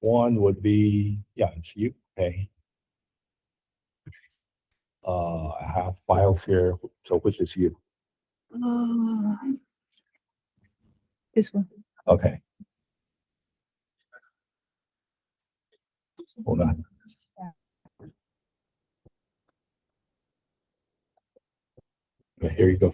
one would be, yeah, it's you. Okay. I have files here. So which is you? This one. Okay. Hold on. Okay, here you go.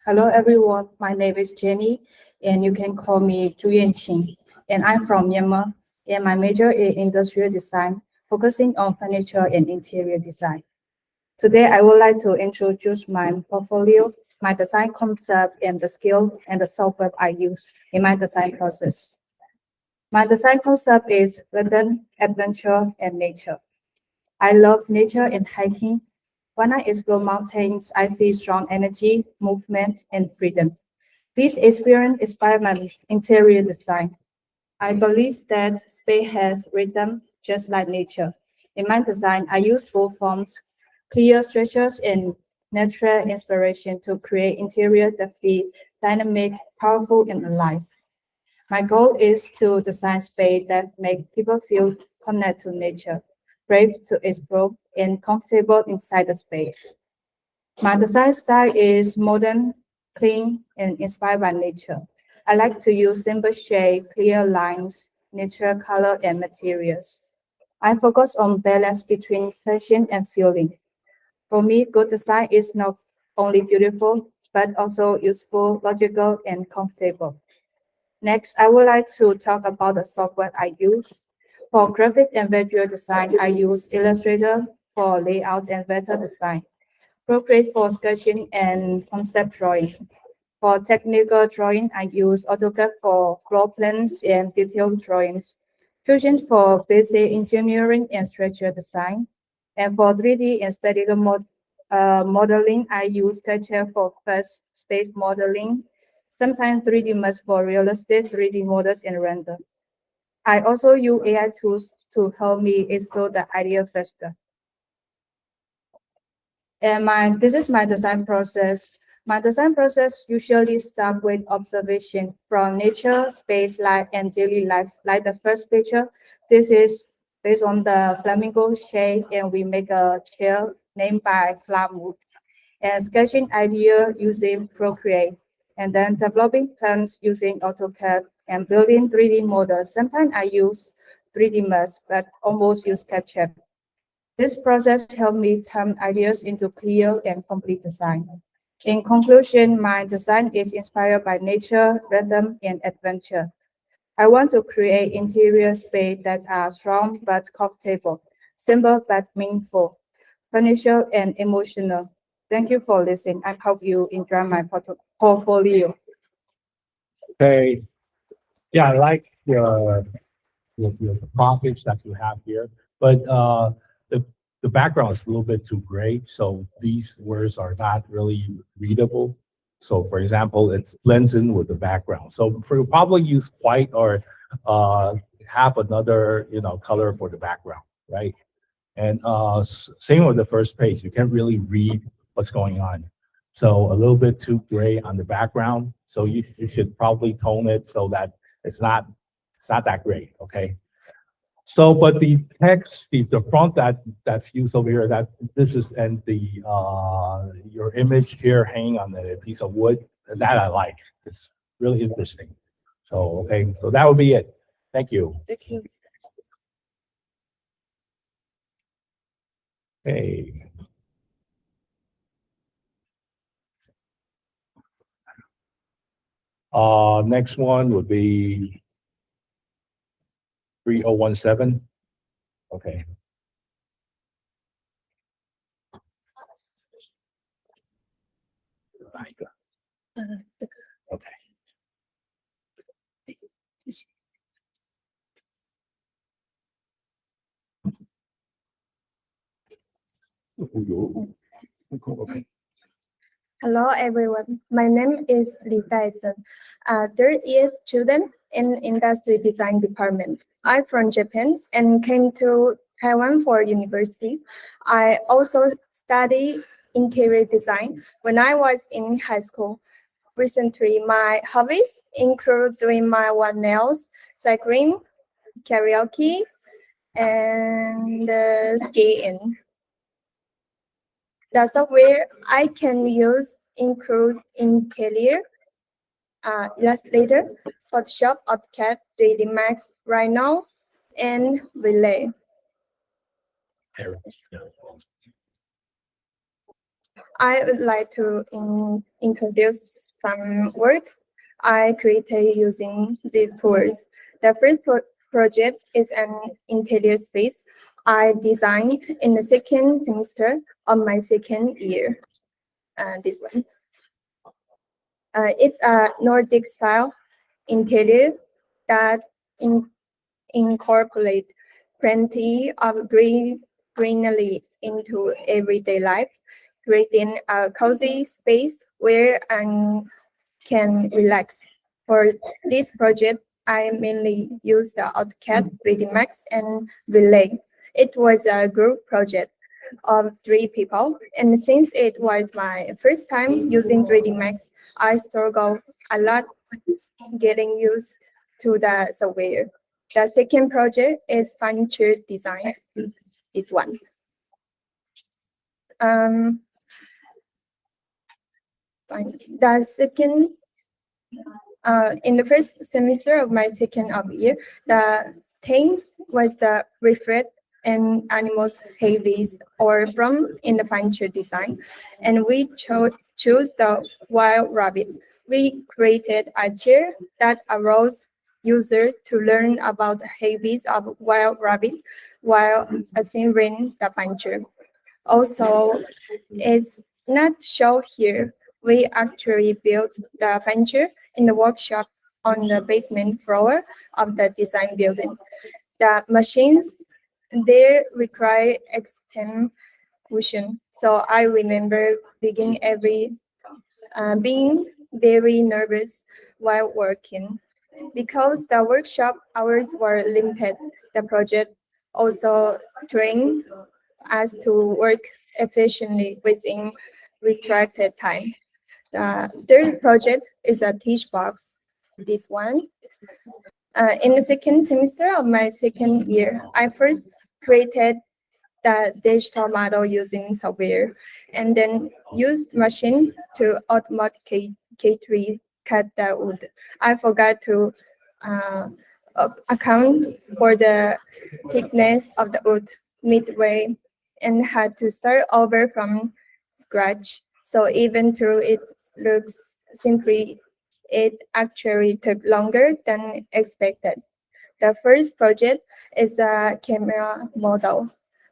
Hello everyone, my name is Jenny, and you can call me Zhu Yanqing, and I'm from Myanmar, and my major is industrial design, focusing on furniture and interior design. Today, I would like to introduce my portfolio, my design concept, and the skill and the software I use in my design process. My design concept is rhythm, adventure, and nature. I love nature and hiking. When I explore mountains, I feel strong energy, movement, and freedom. This experience inspired my interior design. I believe that space has rhythm just like nature. In my design, I use full forms, clear structures, and natural inspiration to create interior that feel dynamic, powerful, and alive. My goal is to design space that make people feel connected to nature, brave to explore, and comfortable inside the space. My design style is modern, clean, and inspired by nature. I like to use simple shade, clear lines, natural color, and materials. I focus on balance between fashion and feeling. For me, good design is not only beautiful, but also useful, logical, and comfortable. Next, I would like to talk about the software I use. For graphic and visual design, I use Illustrator for layout and vector design, Procreate for sketching and concept drawing. For technical drawing, I use AutoCAD for floor plans and detailed drawings, Fusion for basic engineering and structure design. And for 3D and spatial modeling, I use SketchUp for fast space modeling, sometimes 3D Max for realistic 3D models and render. I also use AI tools to help me explore the idea faster. And this is my design process. My design process usually starts with observation from nature, space, life, and daily life. Like the first picture, this is based on the flamingo shape, and we make a chair named by Flamood. And sketching idea using Procreate, and then developing plans using AutoCAD, and building 3D models. Sometimes I use 3D Max, but almost use SketchUp. This process helped me turn ideas into clear and complete design. In conclusion, my design is inspired by nature, rhythm, and adventure. I want to create interior space that are strong but comfortable, simple but meaningful, furniture and emotional. Thank you for listening. I hope you enjoy my portfolio. Okay. Yeah, I like your topics that you have here, but the background is a little bit too gray, so these words are not really readable. So, for example, it blends in with the background. So, you'll probably use white or have another color for the background, right? And same with the first page, you can't really read what's going on. So a little bit too gray on the background. So you should probably tone it so that it's not that gray, okay? So, but the text, the font that's used over here, that this is, and the your image here hanging on a piece of wood, that I like. It's really interesting. So, okay, so that would be it. Thank you. Thank you. Okay. Next one would be 3017. Okay. Okay. Okay. Hello everyone, my name is Li Daizhen. Third year student in industry design department. I'm from Japan and came to Taiwan for university. I also study interior design when I was in high school. recently, my hobbies include doing my own nails, cycling, karaoke, and skiing. The software I can use includes Intellier, Illustrator, Photoshop, AutoCAD, 3D Max, Rhino, and Relay. I would like to introduce some works I created using these tools. The first project is an interior space I designed in the second semester of my second year. This one. It's a Nordic style interior that incorporate plenty of greenery into everyday life, creating a cozy space where I can relax. For this project, I mainly used the AutoCAD, 3D Max, and Relay. It was a group project of 3 people, and since it was my first time using 3D Max, I struggled a lot with getting used to the software. The second project is furniture design. This one. The second, in the first semester of my second year, the theme was the reflect and animals habits or from in the furniture design, and we chose the wild rabbit. We created a chair that allows user to learn about the habits of wild rabbit while assembling the furniture. Also, it's not shown here. We actually built the furniture in the workshop on the basement floor of the design building. The machines there require execution, so I remember being very nervous while working. Because the workshop hours were limited, the project also trained us to work efficiently within restricted time. The third project is a teach box. This one. In the second semester of my second year, I first created the digital model using software and then used machine to automatically cut the wood. I forgot to uh, account for the thickness of the wood midway and had to start over from scratch. So even though it looks simply, it actually took longer than expected. The first project is a camera model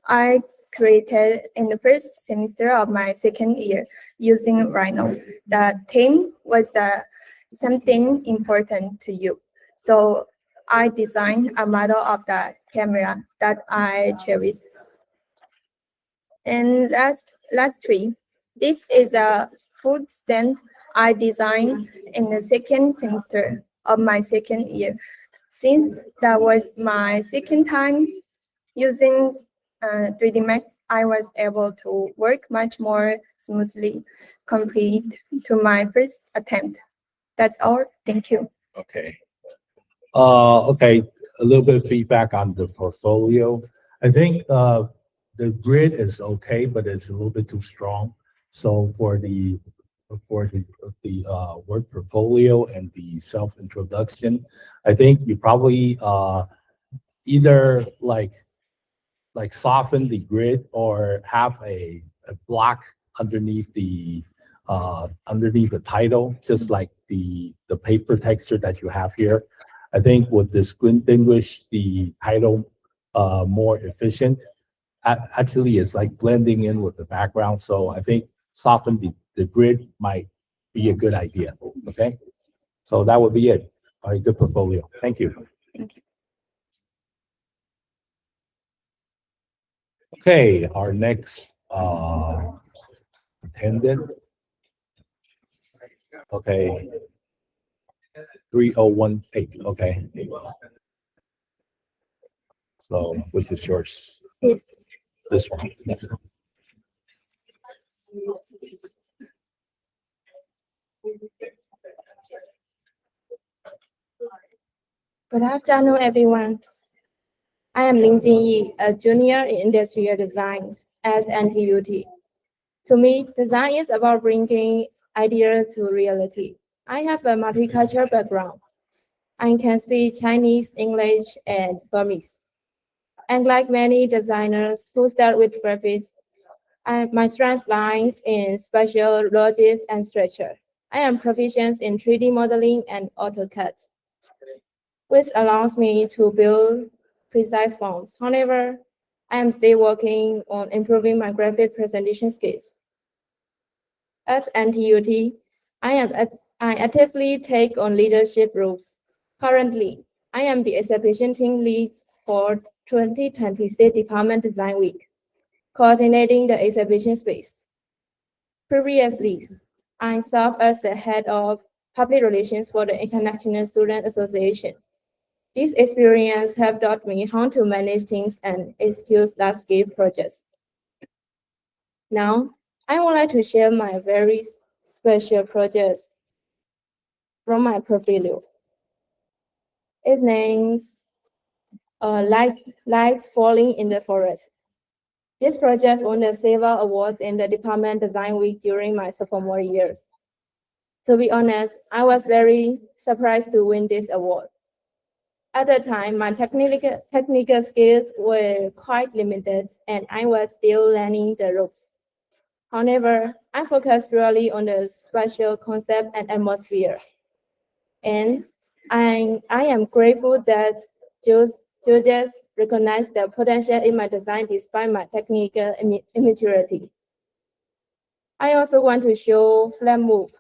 I created in the first semester of my second year using Rhino. The theme was something important to you. So I designed a model of the camera that I cherish. And lastly, this is a food stand I designed in the second semester of my second year. Since that was my second time using 3D Max, I was able to work much more smoothly compared to my first attempt. That's all. Thank you. Okay. Okay, a little bit of feedback on the portfolio. I think the grid is okay, but it's a little bit too strong. So for the work portfolio and the self-introduction, I think you probably either like soften the grid or have a block underneath the title, just like the paper texture that you have here. I think would distinguish the title more efficient. Actually, it's like blending in with the background. So I think soften the grid might be a good idea. Okay, so that would be it. A good portfolio. Thank you. Thank you. Okay, our next attendant. Okay. 3018. Okay. So which is yours? Yes. This one. Good afternoon, everyone. I am Lin Jinyi, a junior in industrial design at NTUT. To me, design is about bringing ideas to reality. I have a multicultural background. I can speak Chinese, English, and Burmese. And like many designers who start with graphics, my strength lies in spatial logic and structure. I am proficient in 3D modeling and AutoCAD, which allows me to build precise forms. However, I am still working on improving my graphic presentation skills. At NTUT, I actively take on leadership roles. Currently, I am the exhibition team lead for 2026 Department Design Week, coordinating the exhibition space. Previously, I served as the head of public relations for the International Student Association. This experience have taught me how to manage things and execute large-scale projects. Now, I would like to share my very special projects from my portfolio. It names Lights Falling in the Forest. This project won several awards in the Department Design Week during my sophomore years. To be honest, I was very surprised to win this award. At the time, my technical skills were quite limited and I was still learning the ropes. However, I focused really on the spatial concept and atmosphere. And I am grateful that judges recognized the potential in my design despite my technical immaturity. I also want to show Flame Move.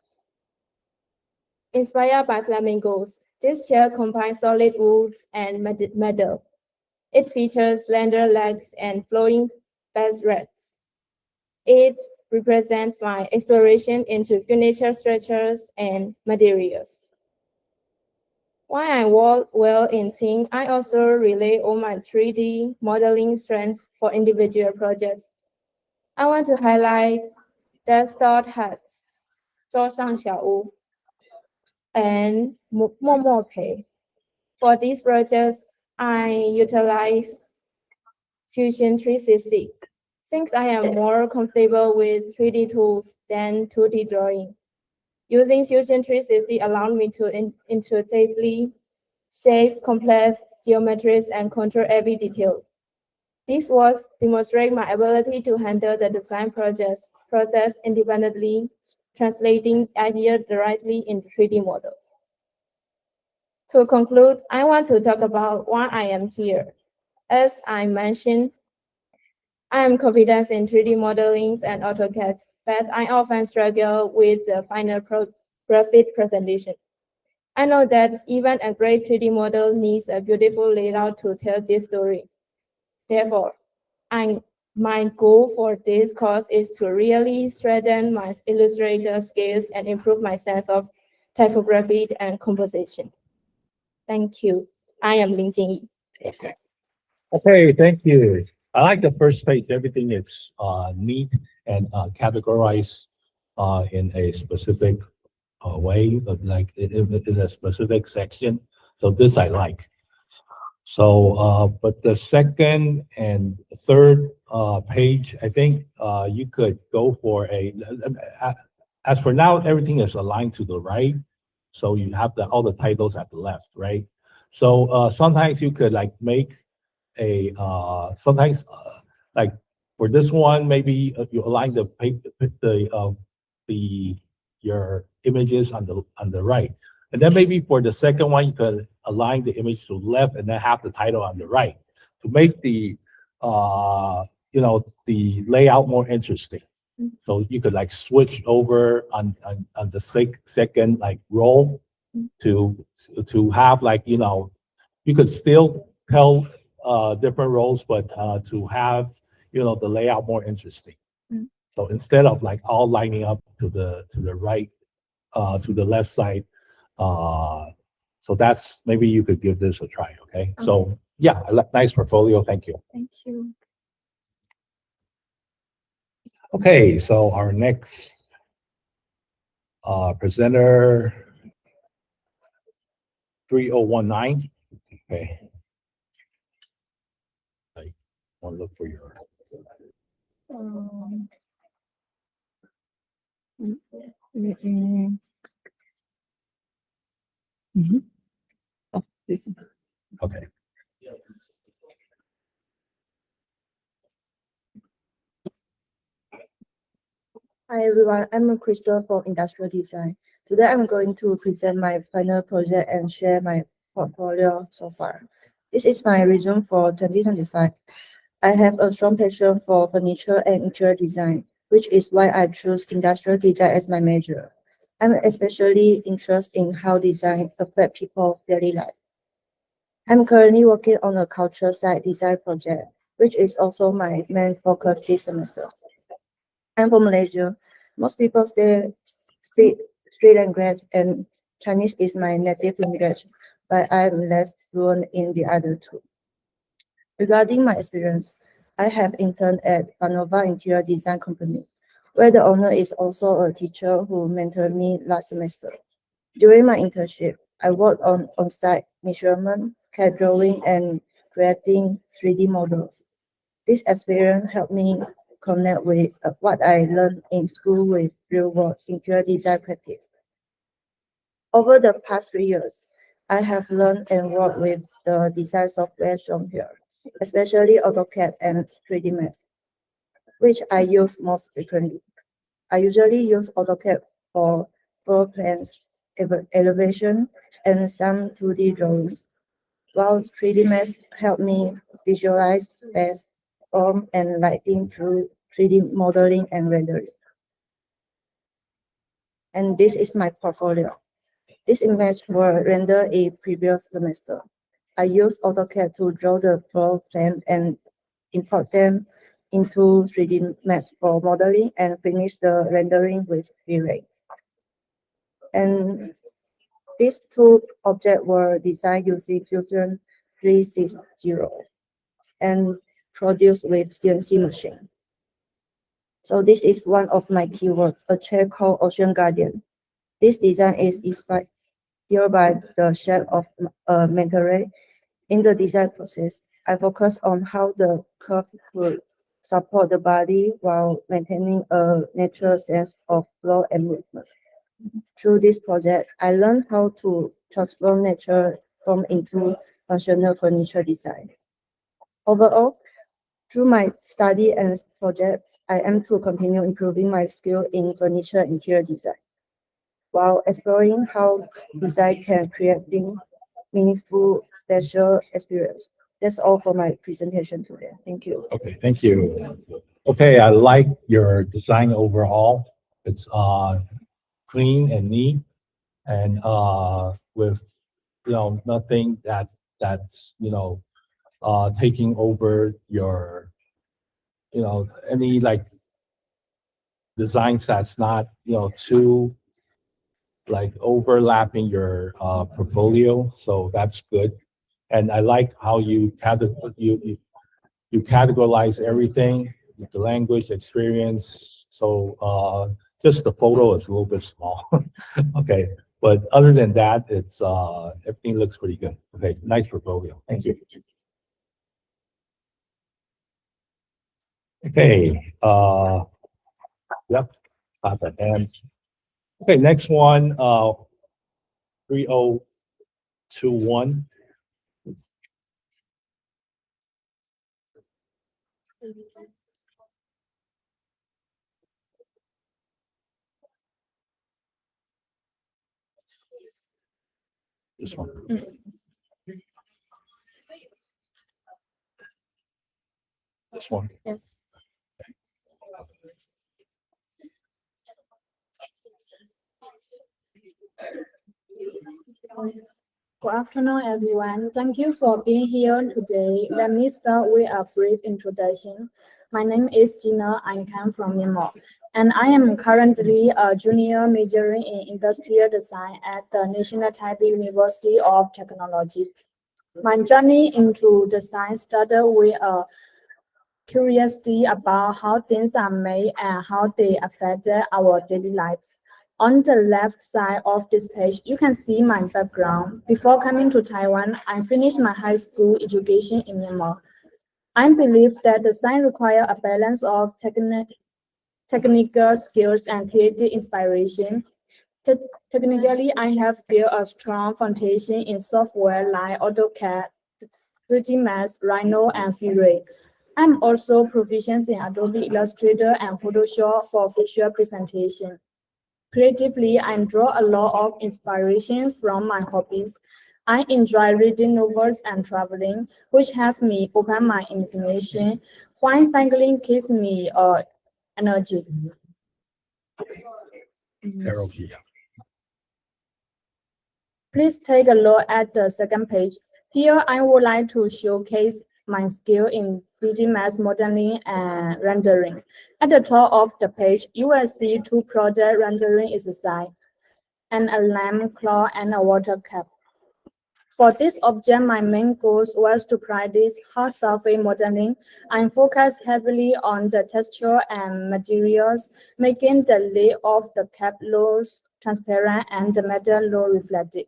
Inspired by flamingos, this chair combines solid woods and metal. It features slender legs and flowing backrest. It represents my exploration into furniture structures and materials. While I work well in team, I also rely on my 3D modeling strengths for individual projects. I want to highlight the Star Hats, 桌上小屋, and 默默陪. For these projects, I utilize Fusion 360 since I am more comfortable with 3D tools than 2D drawing. Using Fusion 360 allowed me to intuitively shape complex geometries and control every detail. This was demonstrate my ability to handle the design process independently, translating ideas directly into 3D models. To conclude, I want to talk about why I am here. As I mentioned, I am confident in 3D modeling and AutoCAD, but I often struggle with the final graphic presentation. I know that even a great 3D model needs a beautiful layout to tell this story. Therefore, my goal for this course is to really strengthen my illustrator skills and improve my sense of typography and composition. Thank you. I am Lin Jingyi. Okay, thank you. I like the first page. Everything is neat and categorized in a specific way, like in a specific section. So this I like. So, but the second and third page, I think you could go for as for now, everything is aligned to the right. So you have all the titles at the left, right? So sometimes you could like make a, sometimes like for this one, maybe you align your images on the right. And then maybe for the second one, you could align the image to the left and then have the title on the right to make the the layout more interesting. So you could like switch over on the second like row to have like you could still tell different roles, but to have the layout more interesting. So instead of like all lining up to the right, to the left side, so that's maybe you could give this a try. Okay. So yeah, nice portfolio. Thank you. Thank you. Okay, so our next presenter, 3019. Okay. I want to look for your. Um, mm, mm, mm. Mhm. Oh, this one. Okay. Hi everyone, I'm Crystal from Industrial Design. Today I'm going to present my final project and share my portfolio so far. This is my resume for 2025. I have a strong passion for furniture and interior design, which is why I chose industrial design as my major. I'm especially interested in how design affects people's daily life. I'm currently working on a cultural site design project, which is also my main focus this semester. I'm from Malaysia. Most people speak three language and Chinese is my native language, but I'm less fluent in the other two. Regarding my experience, I have interned at Panova Interior Design Company, where the owner is also a teacher who mentored me last semester. During my internship, I worked on on-site measurement, CAD drawing, and creating 3D models. This experience helped me connect with what I learned in school with real-world interior design practice. Over the past 3 years, I have learned and worked with the design software shown here, especially AutoCAD and 3D Max, which I use most frequently. I usually use AutoCAD for floor plans, elevation, and some 2D drawings, while 3D Max help me visualize space, form, and lighting through 3D modeling and rendering. And this is my portfolio. This image were rendered in previous semester. I used AutoCAD to draw the floor plan and import them into 3D Max for modeling and finish the rendering with V-Ray. And these two objects were designed using Fusion 360 and produced with CNC machine. So this is one of my keywords, a chair called Ocean Guardian. This design is inspired by the shape of a manta ray. In the design process, I focus on how the curve could support the body while maintaining a natural sense of flow and movement. Through this project, I learned how to transform nature form into functional furniture design. Overall, through my study and project, I aim to continue improving my skill in furniture interior design, while exploring how design can create meaningful special experience. That's all for my presentation today. Thank you. Okay, thank you. Okay, I like your design overall. It's clean and neat and with nothing that's taking over your any like designs that's not too like overlapping your portfolio, so that's good. And I like how you categorize everything with the language experience. So just the photo is a little bit small. Okay, but other than that, it's everything looks pretty good. Okay, nice portfolio. Thank you. Okay, yep, got that. And okay, next one, 3021. This one. This one. Yes. Good afternoon, everyone. Thank you for being here today. Let me start with a brief introduction. My name is Gina. I come from Myanmar, and I am currently a junior majoring in industrial design at the National Taipei University of Technology. My journey into design started with a curiosity about how things are made and how they affect our daily lives. On the left side of this page, you can see my background. Before coming to Taiwan, I finished my high school education in Myanmar. I believe that design requires a balance of technical skills and creative inspiration. Technically, I have built a strong foundation in software like AutoCAD, 3D Max, Rhino, and V-Ray. I'm also proficient in Adobe Illustrator and Photoshop for visual presentation. Creatively, I draw a lot of inspiration from my hobbies. I enjoy reading novels and traveling, which help me open my imagination, while cycling keeps me energy. Karaoke. Please take a look at the second page. Here, I would like to showcase my skill in 3D Max modeling and rendering. At the top of the page, you will see two product rendering exercise, and a lamp, claw, and a water cap. For this object, my main goal was to practice hard surface modeling and focus heavily on the texture and materials, making the lid of the cap look transparent and the metal look reflective.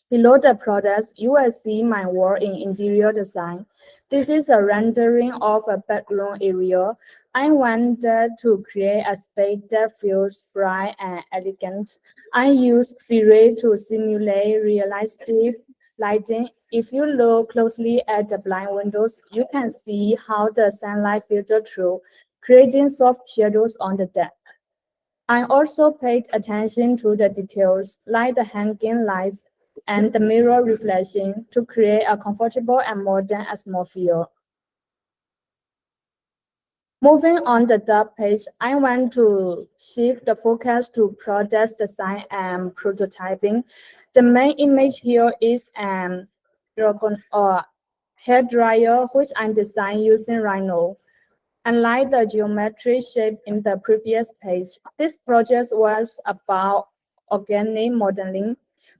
Below the products, you will see my work in interior design. This is a rendering of a bedroom area. I wanted to create a space that feels bright and elegant. I use V-Ray to simulate realistic lighting. If you look closely at the blind windows, you can see how the sunlight filters through, creating soft shadows on the deck. I also paid attention to the details, like the hanging lights and the mirror reflection, to create a comfortable and modern atmosphere. Moving on the third page, I want to shift the focus to product design and prototyping. The main image here is an hair dryer, which I designed using Rhino. Unlike the geometric shape in the previous page, this project was about organic modeling.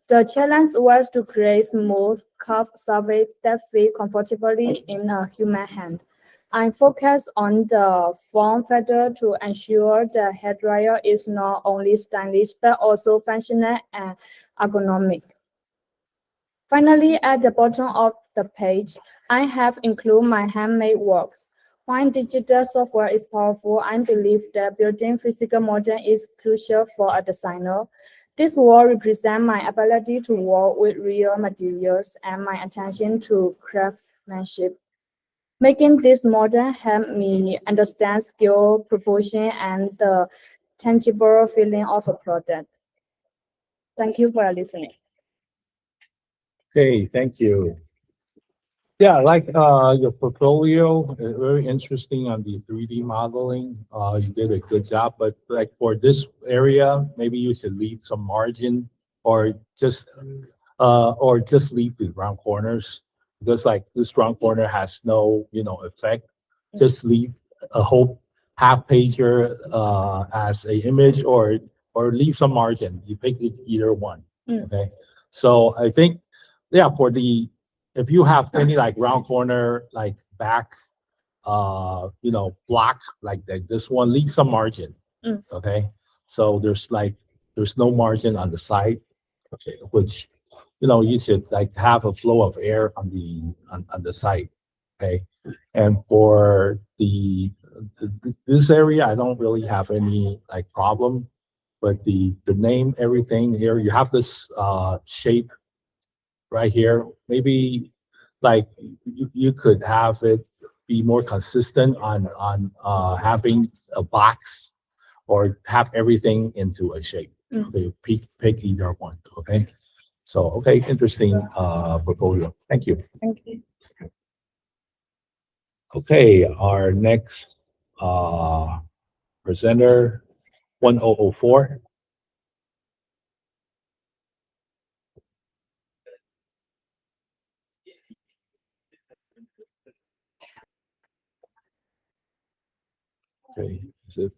The challenge was to create smooth, curved surface that fit comfortably in a human hand. I focused on the form factor to ensure the hairdryer is not only stylish but also functional and ergonomic. Finally, at the bottom of the page, I have included my handmade works. While digital software is powerful, I believe that building physical model is crucial for a designer. This work represents my ability to work with real materials and my attention to craftsmanship. Making this model help me understand skill, proportion, and the tangible feeling of a product. Thank you for listening. Okay, thank you. Yeah, I like your portfolio, very interesting on the 3D modeling. You did a good job, but like for this area, maybe you should leave some margin or just leave the round corners because like this round corner has no, effect. Just leave a whole half pager as a image or leave some margin. You pick either one. Okay. So I think, yeah, if you have any like round corner, like back, block like this one, leave some margin. Okay. So there's no margin on the side. Okay. Which, you should like have a flow of air on the side. Okay. And for this area, I don't really have any like problem, but the name, everything here, you have this shape right here. Maybe like you could have it be more consistent on having a box or have everything into a shape. Okay, pick either one. Okay. So okay, interesting portfolio. Thank you. Thank you. Okay, our next presenter 1004. Okay, is it?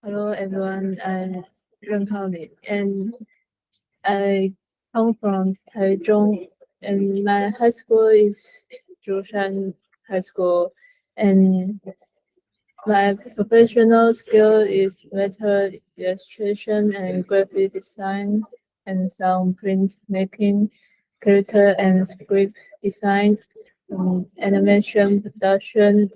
Hello everyone, I'm Ren Kaoli, and I come from Taichung, and my high school is Zhoushan High School, and my professional skill is metal illustration and graphic design, and some print making, character and script design, animation production,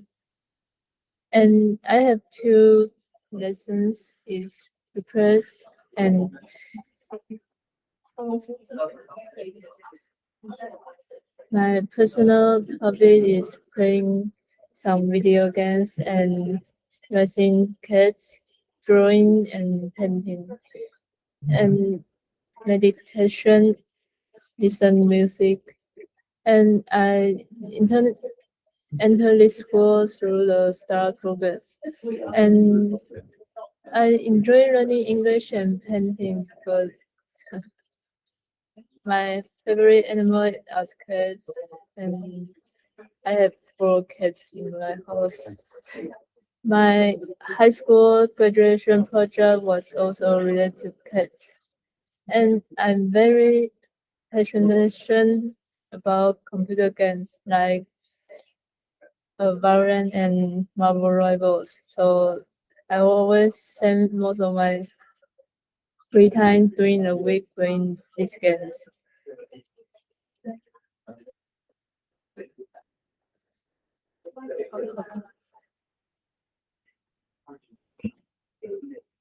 and I have two lessons is press and my personal hobby is playing some video games and raising cats, drawing and painting, and meditation, listen music, and I enter this school through the STAR programs, and I enjoy learning English and painting, but my favorite animal are cats, and I have 4 cats in my house. My high school graduation project was also related to cats, and I'm very passionate about computer games like Valorant and Marvel Rivals. So I always spend most of my free time during the week playing these games.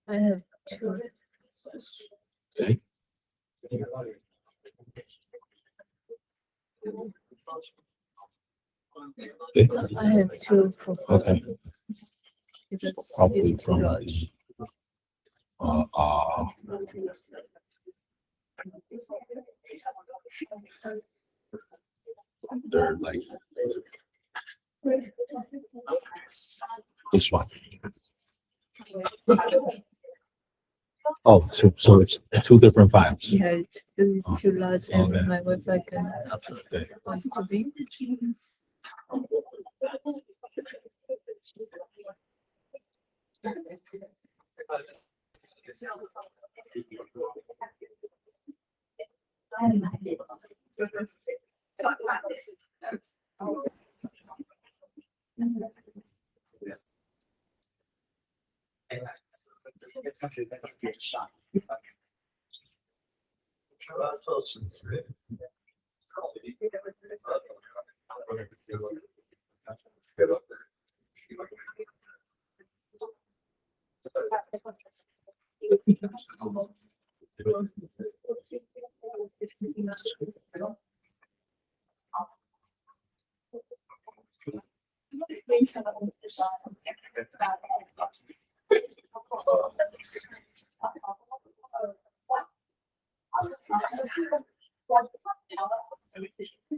I have 2. Okay. I have 2 profiles. Okay. Because Probably it's too from large. They're like this one. Oh, so it's 2 different files. Yeah, this is too large and Okay. my Wi-Fi can upload Okay. wants to be.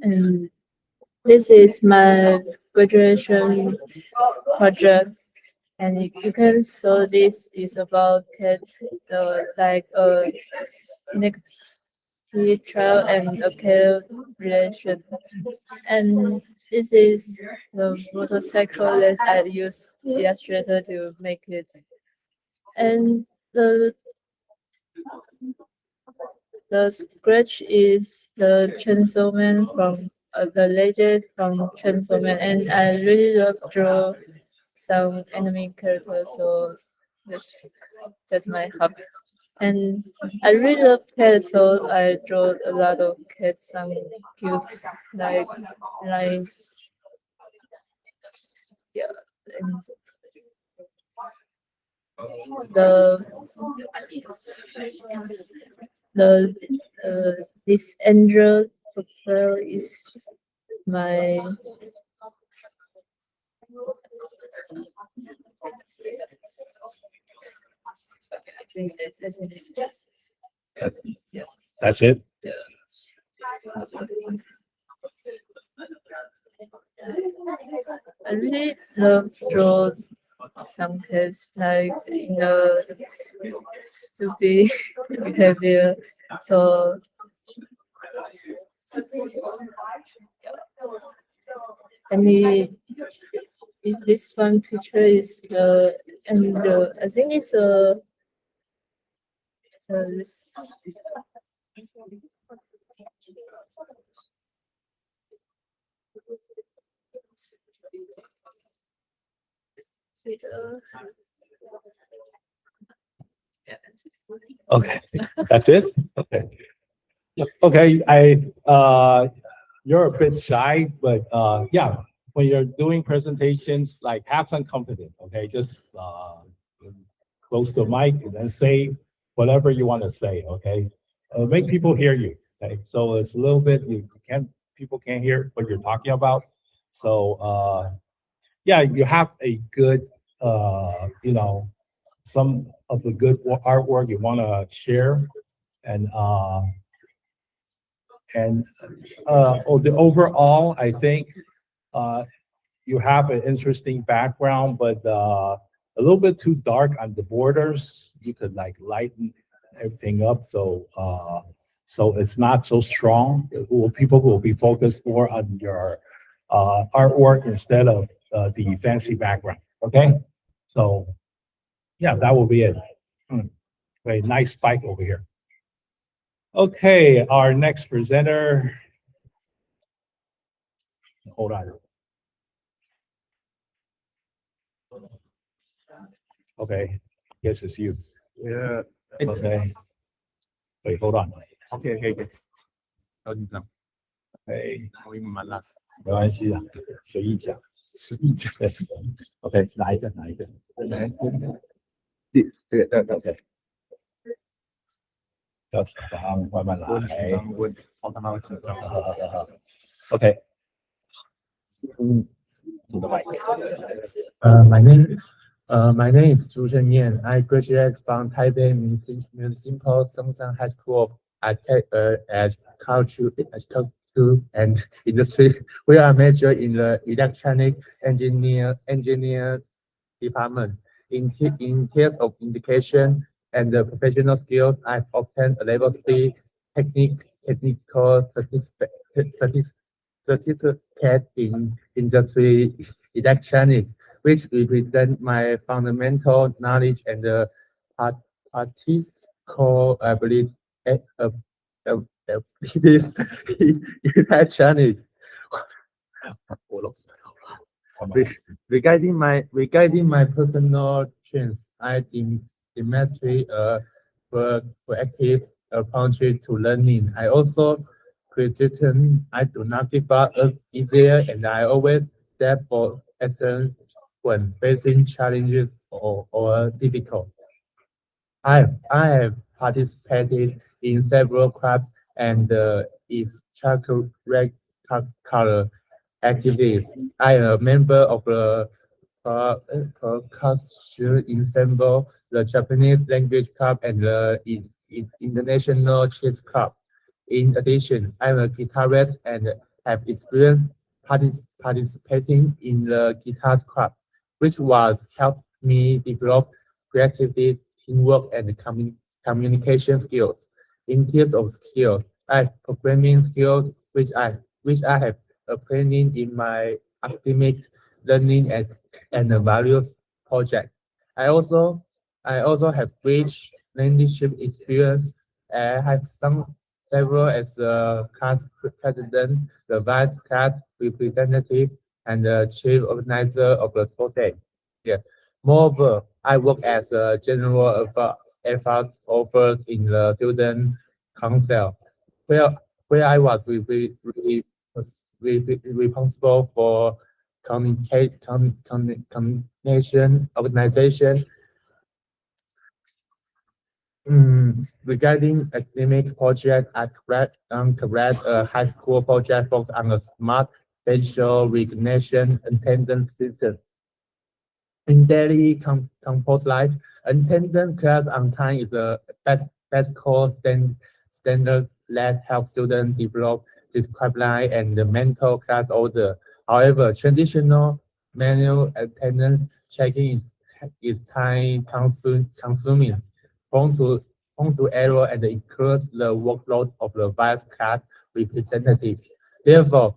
And this is my graduation project, and you can so this is about cats, like a negative trial and a care relation, and this is the motorcycle that I use Illustrator to make it, and the scratch is the Chainsaw Man from the legend from Chainsaw Man, and I really love draw some anime characters, so that's my hobby. And I really love cats, so I draw a lot of cats, some cute like yeah, and the this angel profile is my That's it? I really love draw some kids like in the stupid behavior. So any this one picture is the I think it's this. Okay, that's it? Okay. Okay, you're a bit shy, but, yeah, when you're doing presentations, like, have some confidence, okay? Just, close the mic and then say whatever you want to say, okay? Make people hear you, okay? So it's a little bit, people can't hear what you're talking about. So, yeah, you have a good, some of the good artwork you want to share, and the overall, I think you have an interesting background, but a little bit too dark on the borders. You could like lighten everything up, so it's not so strong. People will be focused more on your artwork instead of the fancy background. Okay, so yeah, that will be it. Very nice spike over here. Okay, our next presenter. Hold on. Okay, guess it's you. Yeah. Okay. Wait, hold on. OK， 好紧张，哎，我英文蛮烂，没关系的，随意讲。随意讲。对，OK，哪一个？来，这个OK，要早上慢慢来。我很紧张，我他妈好紧张。好 OK。你的麦。My name is Zhu Shenyan. I graduated from Taipei Municipal Songshan High School at Culture and Industry. We are major in the electronic engineer department. In terms of education and the professional skills, I've obtained a level 3 technical certificate in industry electronics, which represent my fundamental knowledge and the practical ability of electronics. Regarding my personal strengths, I demonstrate a proactive approach to learning. I also persistent. I do not give up easier, and I always step for excellence when facing challenges or difficult. I have participated in several clubs and extracurricular activities. I am a member of the percussion ensemble, the Japanese language club, and the international chess club. In addition, I'm a guitarist and have experience participating in the guitar club, which was helped me develop creativity, teamwork, and communication skills. In terms of skills, I have programming skills, which I have obtained in my academic learning and various projects. I also have rich leadership experience. I have several as the class president, the vice class representative, and the chief organizer of the sport day. Yeah. Moreover, I work as a general affairs officer in the student council, where I was responsible for communication organization. Regarding academic project, I create a high school project focused on a smart facial recognition attendance system. In daily campus life, attendance class on time is the best core standard that helps students develop discipline and the mental class order. However, traditional manual attendance checking is time consuming, prone to error, and increase the workload of the vice class representatives. Therefore,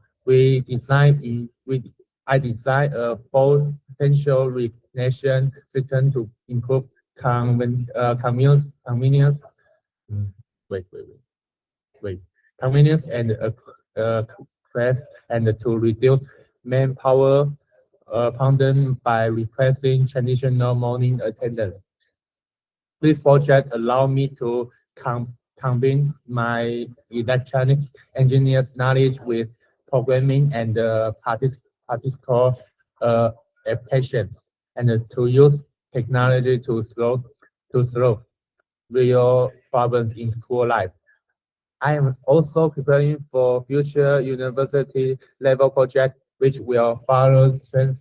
I designed a full potential recognition system to improve convenience. Wait. Convenience and quest, and to reduce manpower burden by replacing traditional morning attendance. This project allowed me to combine my electronic engineer's knowledge with programming and practical applications, and to use technology to solve real problems in school life. I am also preparing for future university level project, which will further strengthen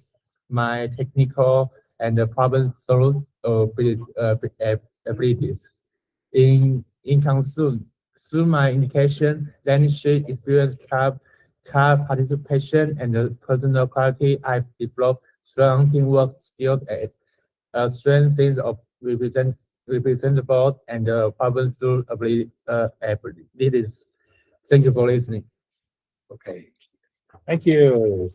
my technical and problem solving abilities. In conclusion, through my education, leadership experience, club participation, and personal quality, I've developed strong teamwork skills and strength of representable and problem solving abilities. Thank you for listening. Okay, thank you.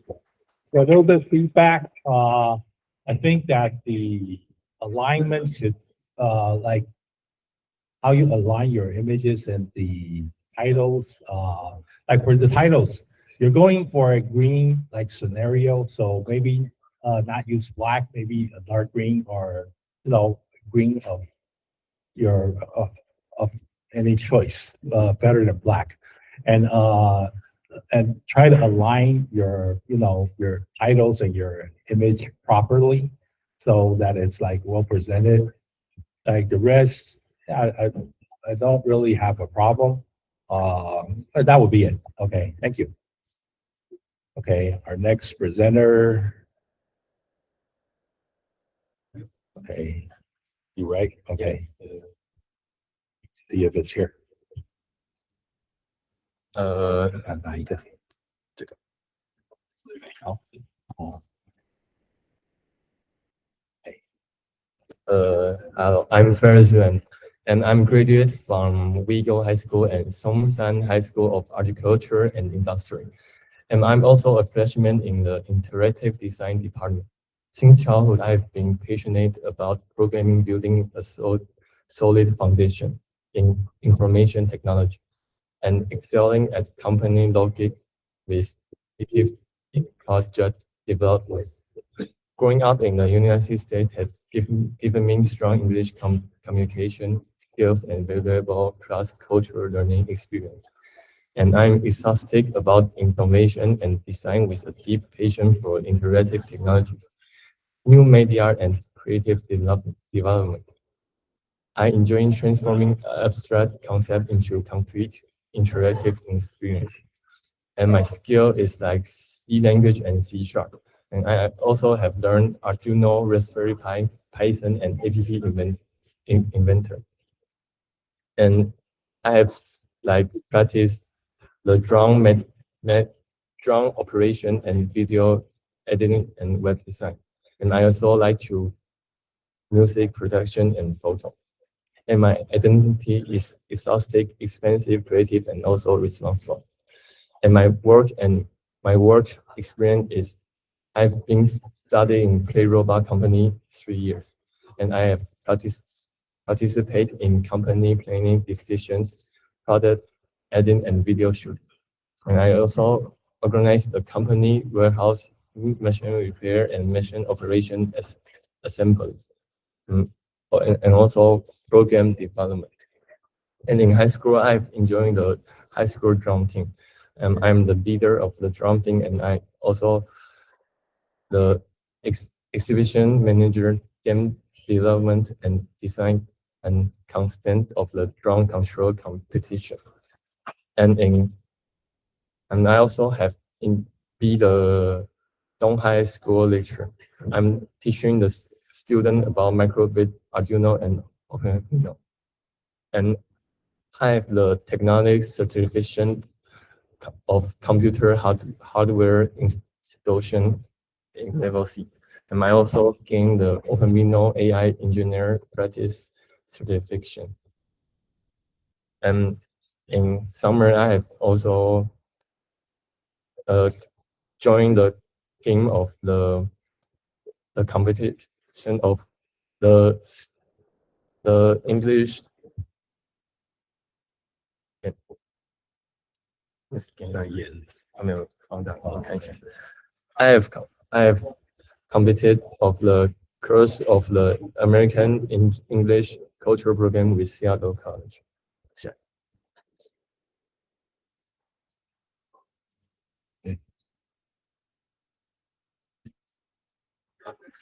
For a little bit of feedback, I think that the alignment should, like how you align your images and the titles, like for the titles, you're going for a green like scenario, so maybe not use black, maybe a dark green or green of your of any choice, better than black, and try to align your your titles and your image properly so that it's like well presented. Like the rest, I don't really have a problem. But that would be it. Okay, thank you. Okay, our next presenter. Okay, you right? Okay. See if it's here. 哪一个？这个。好，哦。 Hello, I'm Ferris Yuan, and I'm graduate from Weigo High School and Songshan High School of Agriculture and Industry. And I'm also a freshman in the interactive design department. Since childhood, I've been passionate about programming, building a solid foundation in information technology, and excelling at company logic with project development. Growing up in the United States has given me strong English communication skills and valuable cross-cultural learning experience. And I'm enthusiastic about information and design with a deep passion for interactive technology, new media, and creative development. I enjoy transforming abstract concepts into concrete interactive experience. And my skill is like C language and C#. And I also have learned Arduino, Raspberry Pi, Python, and App Inventor. And I have like practiced the drum operation and video editing and web design. And I also like to music production and photo. And my identity is exhaustive, expensive, creative, and also responsible. And my work experience is I've been studying Play Robot Company 3 years, and I have participated in company planning decisions, product editing, and video shooting. And I also organized the company warehouse, machine repair, and machine operation assembly, and also program development. And in high school, I've enjoyed the high school drum team. I'm the leader of the drum team, and I also the exhibition manager, game development and design, and constant of the drum control competition. And I also have be the Donghai School lecturer. I'm teaching the student about microbit, Arduino, and Arduino. And I have the technology certification of computer hardware installation in level C. And I also gained the OpenVINO AI engineer practice certification. And in summer, I have also joined the team of the competition of the English. I have completed of the course of the American English Cultural Program with Seattle College.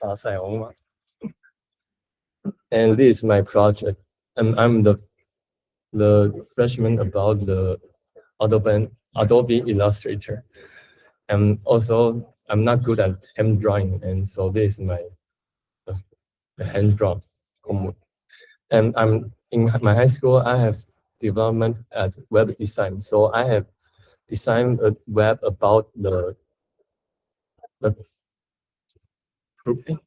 沙塞欧嘛。And this is my project, and I'm the freshman about the Adobe Illustrator, and also I'm not good at hand drawing, and so this is my hand drawn homework. And I'm in my high school. I have development at web design, so I have designed a web about the curate.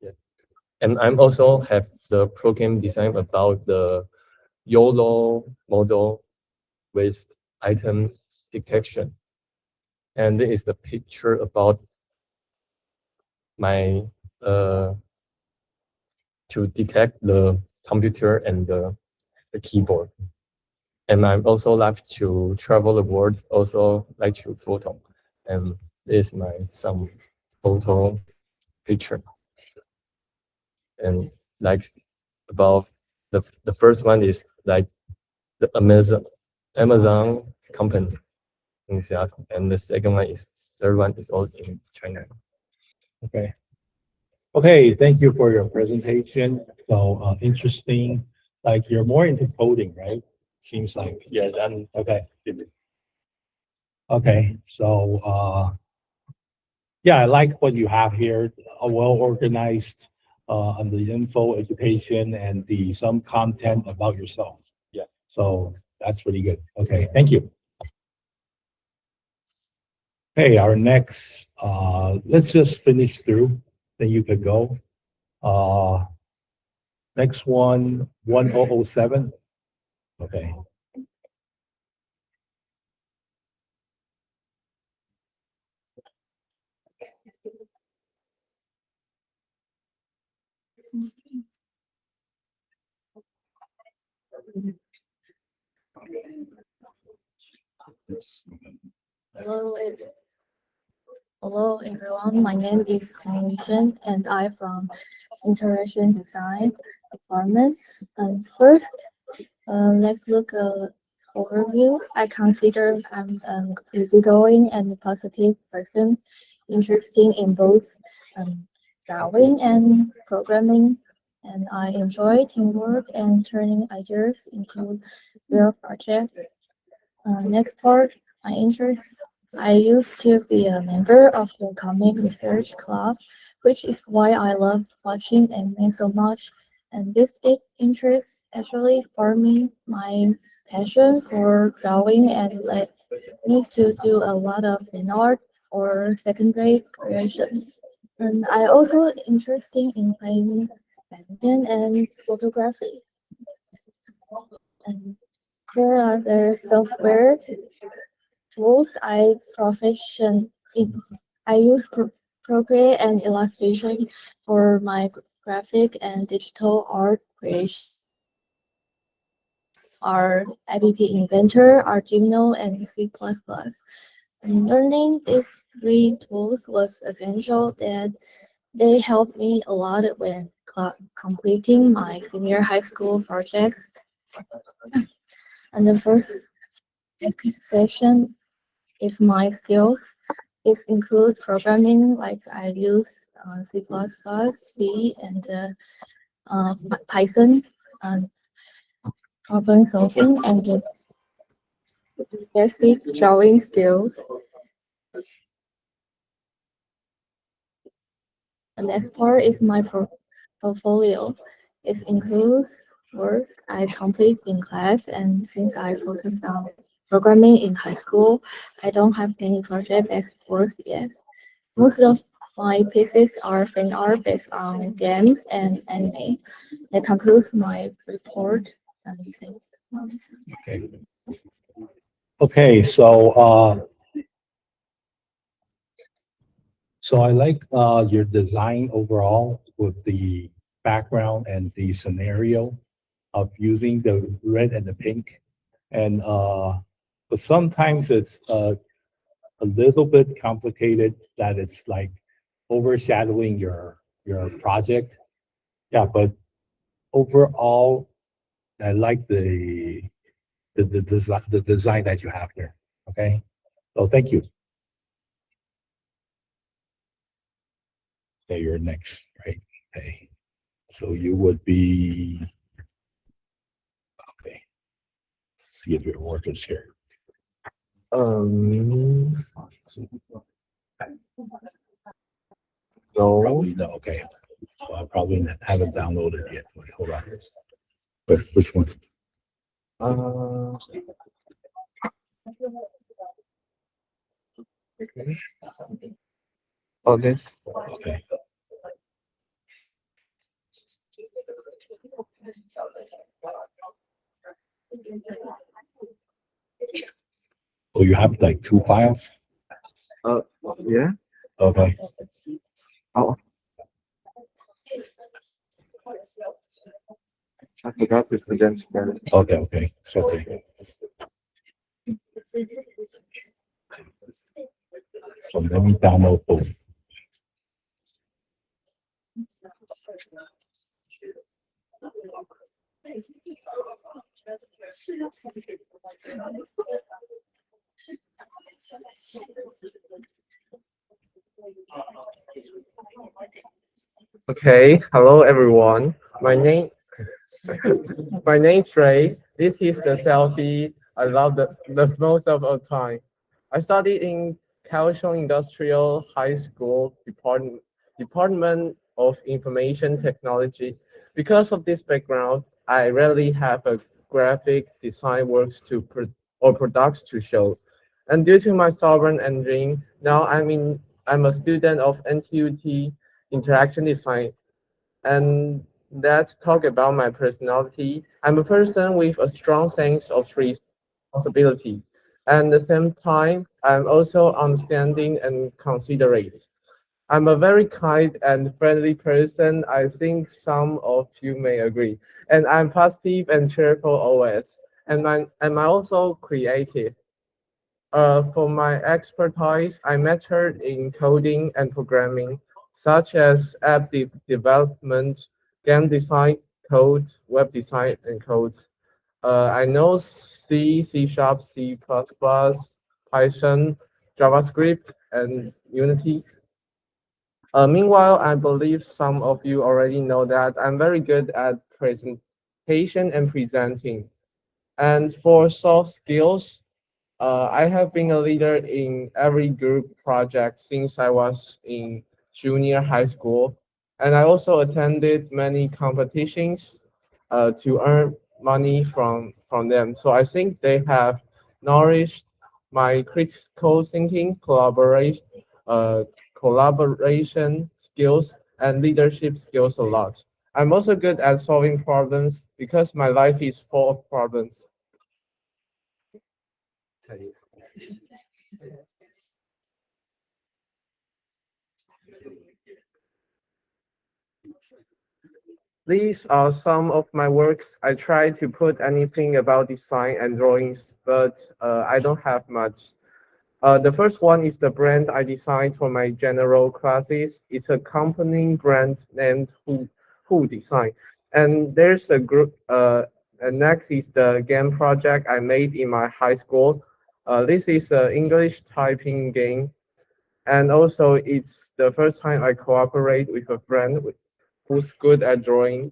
Yeah. And I'm also have the program design about the YOLO model with item detection. And this is the picture about my to detect the computer and the keyboard. And I also like to travel the world, also like to photo. And this is my some photo picture. And like about the first one is like the Amazon company in Seattle, and the second one is third one is all in China. Okay. Okay, thank you for your presentation. So interesting. Like you're more into coding, right? Seems like. Yes, and Okay. Okay, so yeah, I like what you have here. A well-organized on the info, education, and the some content about yourself. Yeah. So that's pretty good. Okay, thank you. Okay, our next, let's just finish through, then you could go. Next one, 1007. Okay. Hello everyone, my name is Kang Chen and I'm from Interaction Design Department. First, let's look at overview. I consider I'm an easygoing and positive person, interested in both drawing and programming, and I enjoy teamwork and turning ideas into real projects. Next part, my interest. I used to be a member of the comic research club, which is why I love watching anime so much. And this big interest actually sparked me my passion for drawing and led me to do a lot of fan art or secondary creations. And I also interested in playing badminton and photography. And here are the software tools I use Procreate and illustration for my graphic and digital art creation. Are App Inventor, Arduino, and C++. And learning these three tools was essential that they helped me a lot when completing my senior high school projects. And the first section is my skills. It includes programming, like I use C++, C, and Python, problem solving, and the basic drawing skills. The next part is my portfolio. It includes works I complete in class, and since I focus on programming in high school, I don't have any project-based works yet. Most of my pieces are fan art based on games and anime. That concludes my report. And thanks. Okay. Okay, so I like your design overall with the background and the scenario of using the red and the pink. And but sometimes it's a little bit complicated that it's like overshadowing your project. Yeah, but overall, I like the design that you have here. Okay, so thank you. Okay, you're next, right? Okay, so you would be okay. See if your work is here. No. Probably no. Okay, so I probably haven't downloaded yet. Wait, hold on. But which one? Uh, oh, this. Okay. Oh, you have like two files? Yeah. Okay. Oh, I forgot to put them together. Okay, okay. It's okay. So let me download both. Okay, hello everyone. My name's Ray. This is the selfie I love the most of all time. I studied in Kaohsiung Industrial High School Department of Information Technology. Because of this background, I rarely have a graphic design works or products to show. And due to my stubborn engine, now I'm a student of NTUT Interaction Design. And let's talk about my personality. I'm a person with a strong sense of responsibility. And at the same time, I'm also understanding and considerate. I'm a very kind and friendly person. I think some of you may agree. And I'm positive and cheerful always. And I'm also creative. For my expertise, I majored in coding and programming, such as development, game design, code, web design, and codes. I know C, C Sharp, C++, Python, JavaScript, and Unity. Meanwhile, I believe some of you already know that I'm very good at presentation and presenting. And for soft skills, I have been a leader in every group project since I was in junior high school. And I also attended many competitions to earn money from them. So I think they have nourished my critical thinking, collaboration skills, and leadership skills a lot. I'm also good at solving problems because my life is full of problems. These are some of my works. I try to put anything about design and drawings, but I don't have much. The first one is the brand I designed for my general classes. It's a company brand named Who Design. And there's a group, and next is the game project I made in my high school. This is an English typing game. And also it's the first time I cooperate with a friend who's good at drawing.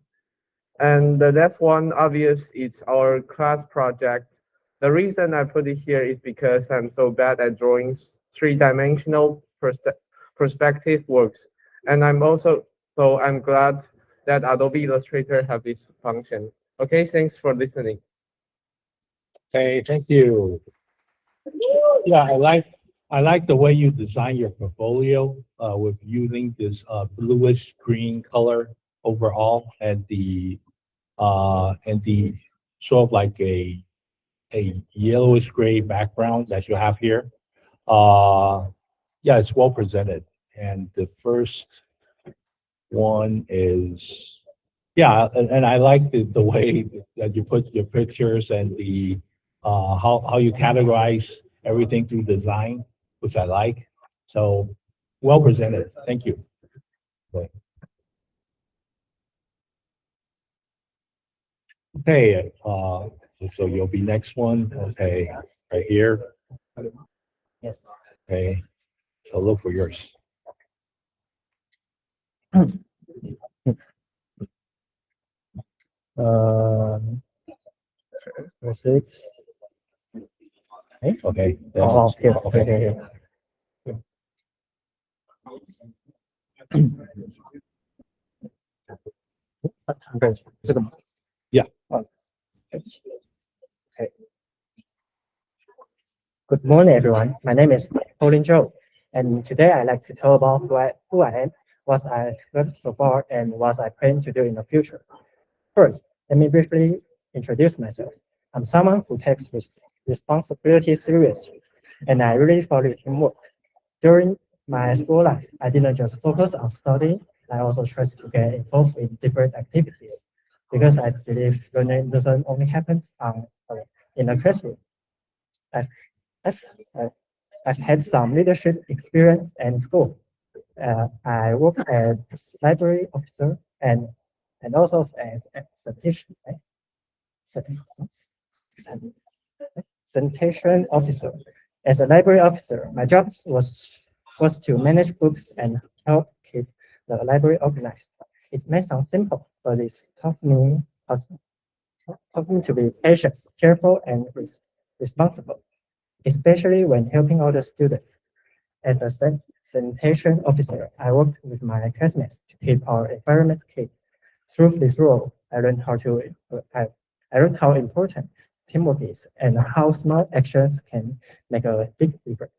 And the next one, obvious, is our class project. The reason I put it here is because I'm so bad at drawing three-dimensional perspective works. And I'm glad that Adobe Illustrator have this function. Okay, thanks for listening. Okay, thank you. Yeah, I like the way you design your portfolio with using this bluish green color overall and the sort of like a a yellowish gray background that you have here. Yeah, it's well presented. And the first one is, yeah, and I like the way that you put your pictures and the how you categorize everything through design, which I like. So well presented. Thank you. Okay, so you'll be next one. Okay, right here. Yes. Okay, so look for yours. Six. Okay. Oh, here, here. Yeah. Okay. Good morning, everyone. My name is Colin Zhou, and today I'd like to talk about who I am, what I learned so far, and what I plan to do in the future. First, let me briefly introduce myself. I'm someone who takes responsibility seriously, and I really value teamwork. During my school life, I didn't just focus on studying, I also tried to get involved in different activities because I believe learning doesn't only happen in a classroom. I've, I've, I've had some leadership experience in school. I work as library officer and also as a sanitation officer. As a library officer, my job was to manage books and help keep the library organized. It may sound simple, but it's taught me to be patient, careful, and responsible, especially when helping other students. As a sanitation officer, I worked with my classmates to keep our environment clean. Through this role, I learned how important teamwork is and how small actions can make a big difference.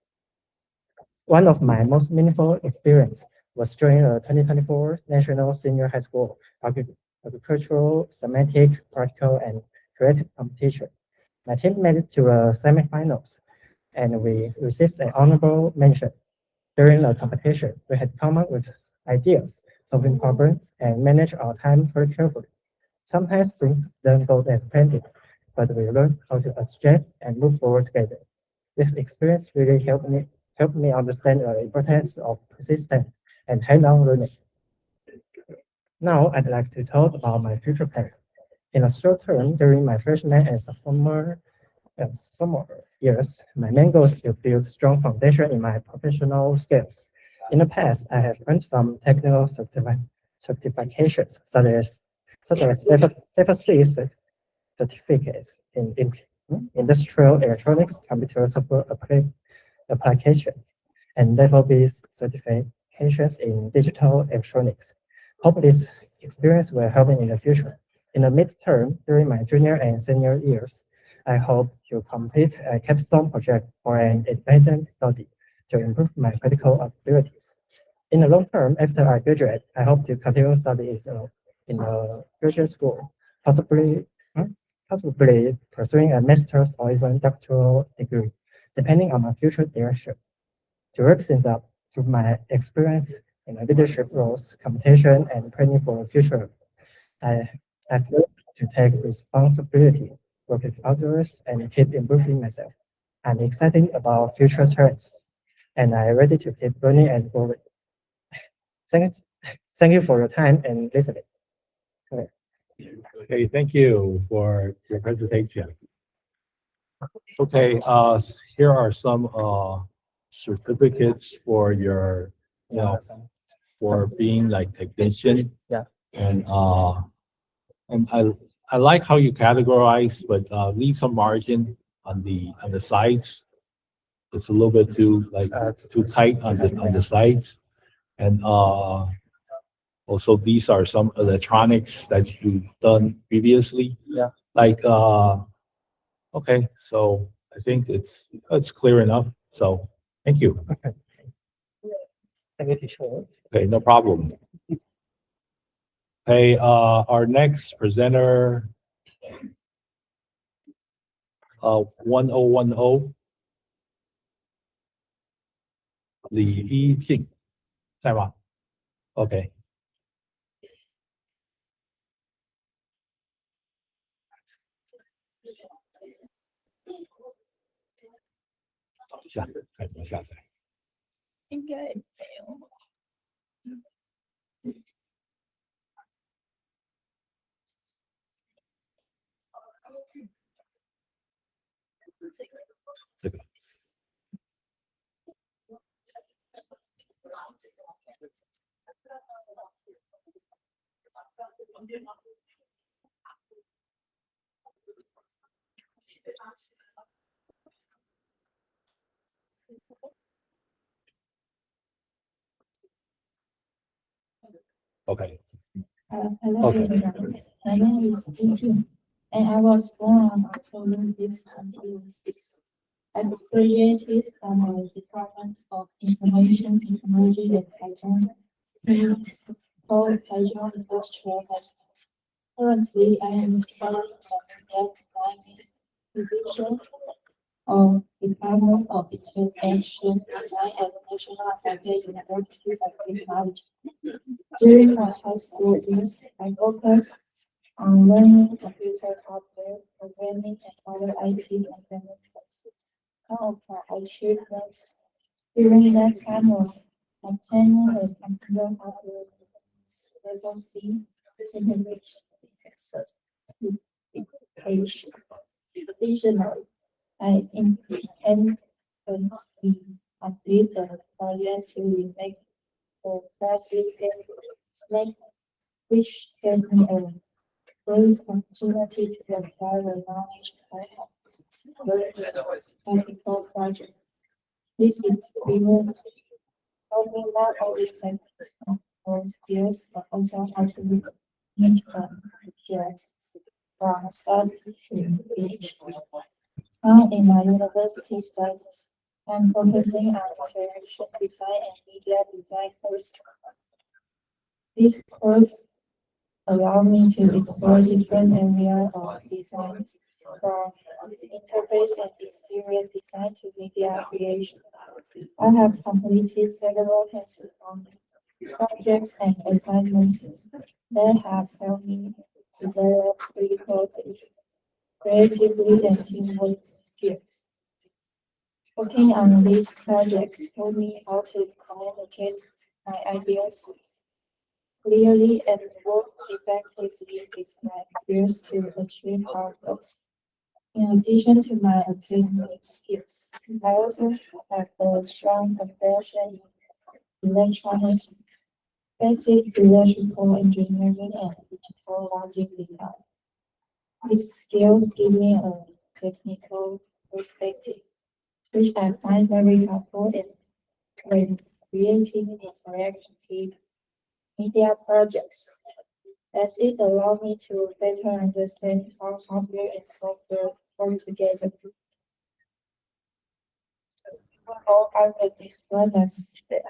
One of my most meaningful experiences was during the 2024 National Senior High School Agricultural, Semantic, Practical, and Creative Competition. My team made it to the semifinals, and we received an honorable mention. During the competition, we had come up with ideas, solving problems, and manage our time very carefully. Sometimes things don't go as planned, but we learned how to adjust and move forward together. This experience really helped me understand the importance of persistence and hands-on learning. Now, I'd like to talk about my future plan. In the short term, during my freshman and sophomore years, my main goal is to build strong foundation in my professional skills. In the past, I have earned some technical certifications, such as level 6 certificates in industrial electronics, computer software application, and level B certifications in digital electronics. Hope this experience will help me in the future. In the midterm, during my junior and senior years, I hope to complete a capstone project or an independent study to improve my critical abilities. In the long term, after I graduate, I hope to continue studies in a graduate school, possibly pursuing a master's or even doctoral degree, depending on my future direction. To wrap things up, through my experience in leadership roles, competition, and planning for the future, I've learned to take responsibility, work with others, and keep improving myself. I'm excited about future challenges, and I'm ready to keep learning and growing. Thank you for your time and listening. Okay, thank you for your presentation. Okay, here are some certificates for your, for being like technician. Yeah. And I like how you categorize, but leave some margin on the sides. It's a little bit too too tight on the sides. And also these are some electronics that you've done previously. Yeah. Like okay, so I think it's clear enough. So thank you. Thank you, teacher. Okay, no problem. Hey, our next presenter 1010李一静在吗？OK。找一下，看怎么下载。应该没有。这个。Okay. Hello Okay. everyone. My name is Yijing, and I was born on October 6, 1986. I graduated from the Department of Information Technology and Taiwan in Seoul Taiwan Industrial High School. Currently, I am studying the media position of Department of Interaction Design at National Taipei University of Technology. During my high school years, I focused on learning computer hardware, programming, and other IT and business courses. Some of my achievements during that time was obtaining a computer hardware level C certification access to education. Additionally, I intend to update the project to remake the classic snake, which gave me a great opportunity to apply the knowledge I have learned in the technical project. This is even help me not only technical skills, but also how to manage projects from start to finish. Now in my university studies, I'm focusing on interaction design and media design course. This course allow me to explore different areas of design, from interface and experience design to media creation. I have completed several hands-on projects and assignments that have helped me develop critical thinking, creativity, and teamwork skills. Working on these projects taught me how to communicate my ideas clearly and work effectively with my peers to achieve our goals. In addition to my academic skills, I also have a strong profession in electronics, basic electrical engineering, and digital logic design. These skills give me a technical perspective, which I find very helpful in when creating interactive media projects, as it allows me to better understand how hardware and software work together. All I will describe as the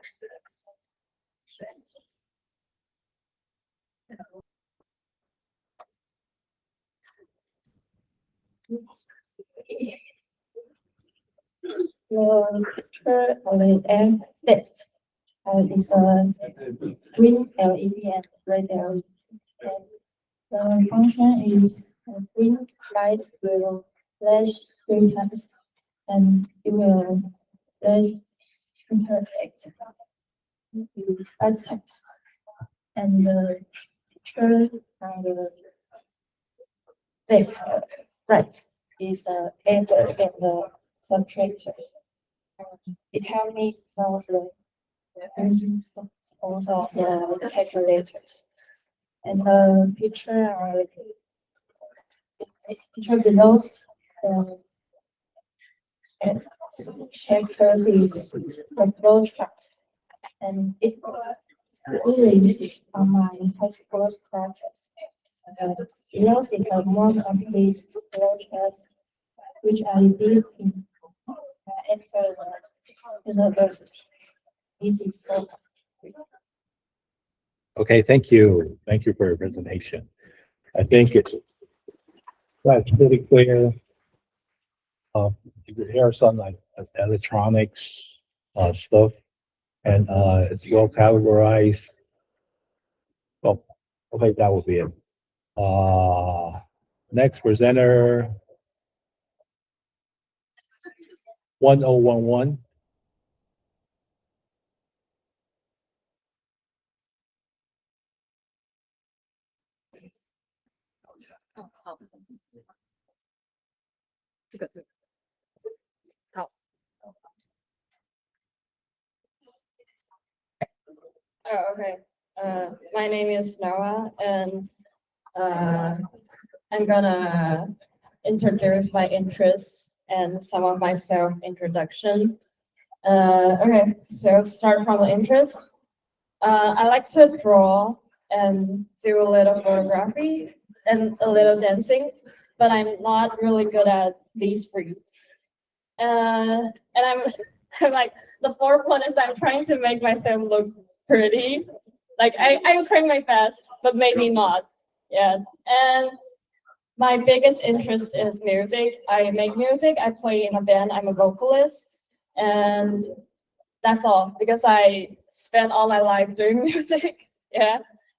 picture of an text is a green LED and red LED. And the function is a green light will flash 3 times and it will flash interact with items. And the picture on the left, right is a enter and the subtractor. It helps me solve the also the calculators. And the picture below the checkers is the flow chart, and it is on my high school project. Below is a more complete flow chart, which I did in enter university. This is so. Okay, thank you. Thank you for your presentation. I think that's pretty clear. here are some like electronics stuff, and it's well categorized. Well, okay, that will be it. Next presenter, 1011. Oh, okay. My name is Noah, and I'm gonna introduce my interests and some of my self-introduction. Okay, so start from the interest. I like to draw and do a little photography and a little dancing, but I'm not really good at these three. And I'm, I'm like, the fourth one is I'm trying to make myself look pretty. Like I'm trying my best, but maybe not. Yeah. And my biggest interest is music. I make music, I play in a band, I'm a vocalist, and that's all because I spent all my life doing music. Yeah.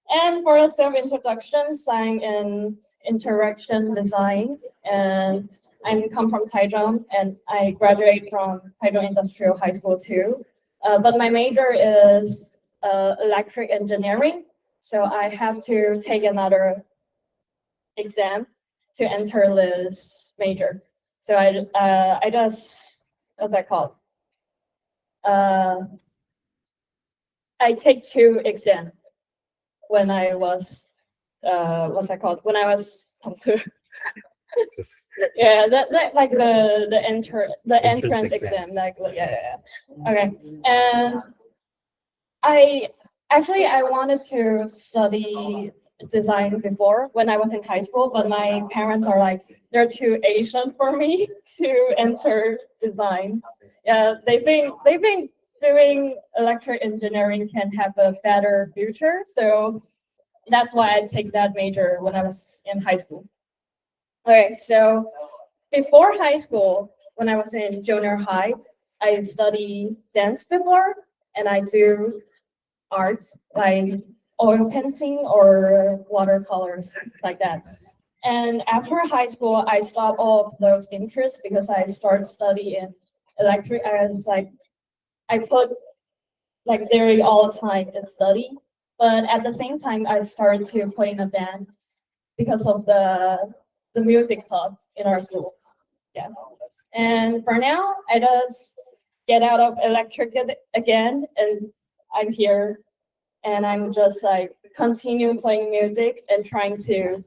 And for a self-introduction, I'm in interaction design, and I come from Taichung, and I graduate from Taichung Industrial High School too. But my major is electric engineering, so I have to take another exam to enter this major. So I just, what's that called? I take 2 exams when I was what's that called? When I was yeah, that like the entrance exam, like yeah. Okay, and I wanted to study design before when I was in high school, but my parents are like, they're too Asian for me to enter design. Yeah, they think doing electric engineering can have a better future, so that's why I take that major when I was in high school. Okay, so before high school, when I was in junior high, I studied dance before, and I do arts like oil painting or watercolors, like that. And after high school, I stopped all of those interests because I started studying electric. I was like, I put like theory all the time in study, but at the same time, I started to play in a band because of the music club in our school. Yeah. And for now, I just get out of electric again, and I'm here, and I'm just like continue playing music and trying to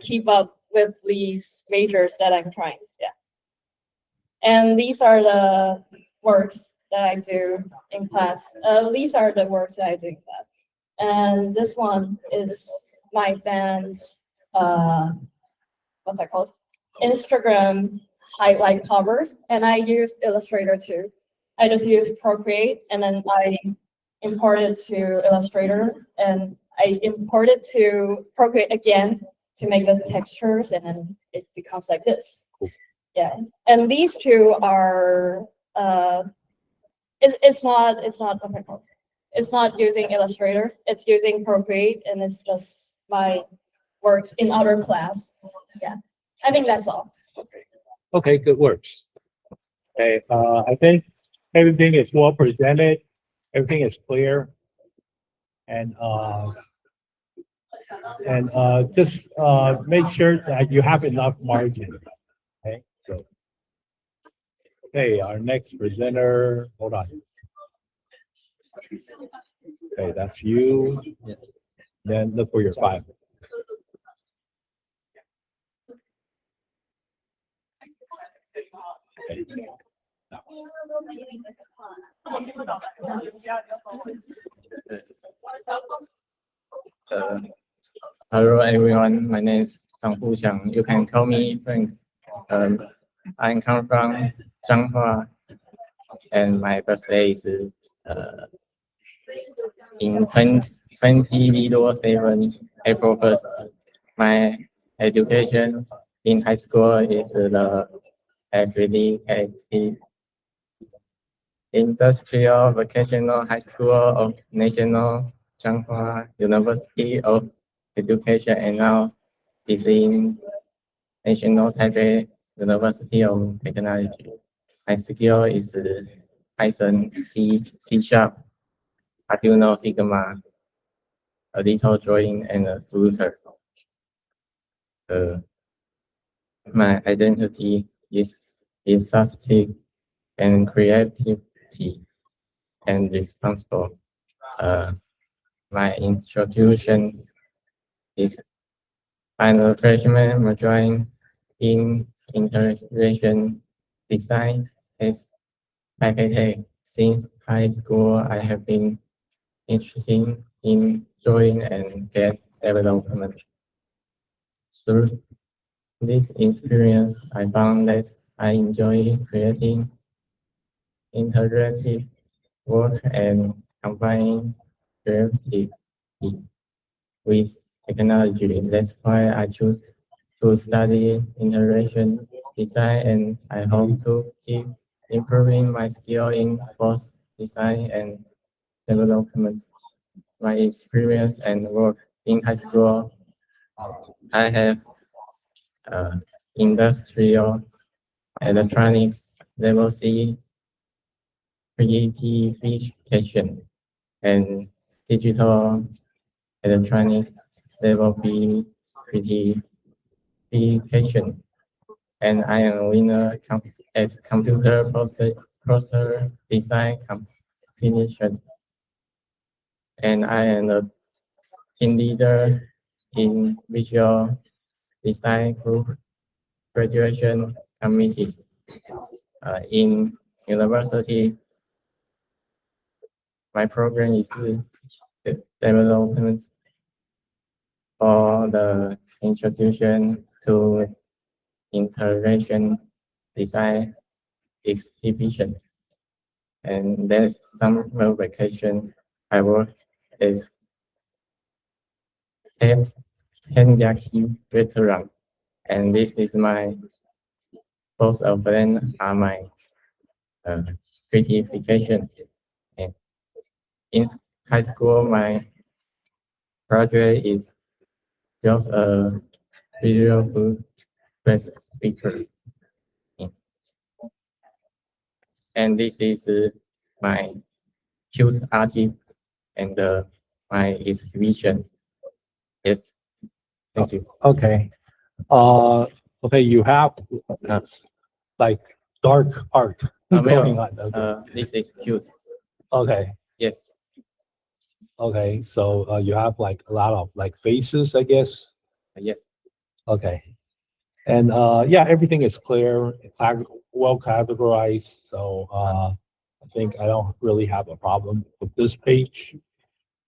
keep up with these majors that I'm trying. Yeah. And these are the works that I do in class. These are the works that I do in class. And this one is my band's what's that called? Instagram highlight covers, and I use Illustrator too. I just use Procreate, and then I import it to Illustrator, and I import it to Procreate again to make the textures, and then it becomes like this. Yeah, and these two are it's not difficult. It's not using Illustrator. It's using Procreate, and it's just my works in other class. Yeah, I think that's all. Okay, good work. Okay, I think everything is well presented. Everything is clear, and just make sure that you have enough margin. Okay, so okay, our next presenter. Hold on. Okay, that's you. Yes. Then look for your file. Okay. Hello everyone, my name is Hu Xiang. You can call me Frank. I come from Zhanghua, and my birthday is in 2007, April 1st. My education in high school is the affiliated Industrial Vocational High School of National Changhua University of Education, and now is in National Taipei University of Technology. My skill is Python, C Sharp, Arduino, Figma, a little drawing, and a Flutter. My identity is enthusiastic and creativity and responsible. My introduction is I'm a freshman majoring in integration design as IPT. Since high school, I have been interested in drawing and game development. Through this experience, I found that I enjoy creating interactive work and combining creativity with technology. That's why I choose to study interaction design, and I hope to keep improving my skill in both design and development. My experience and work in high school, I have industrial electronics level C creativity and digital electronic level B creativity, and I am a winner as computer processor design competition, and I am a team leader in visual design group graduation committee in university. My program is the development for the introduction to interaction design exhibition. And there's summer vacation. I work as Tenyaki restaurant, and this is my both of them are my certification. And in high school, my project is just a video booth speaker. And this is my choose artist and my exhibition. Yes, thank you. Okay. Okay, you have like dark art going on. Okay. This is cute. Okay. Yes. Okay. So you have like a lot of like faces, I guess. Yes. Okay. And yeah, everything is clear, well categorized. So I think I don't really have a problem with this page.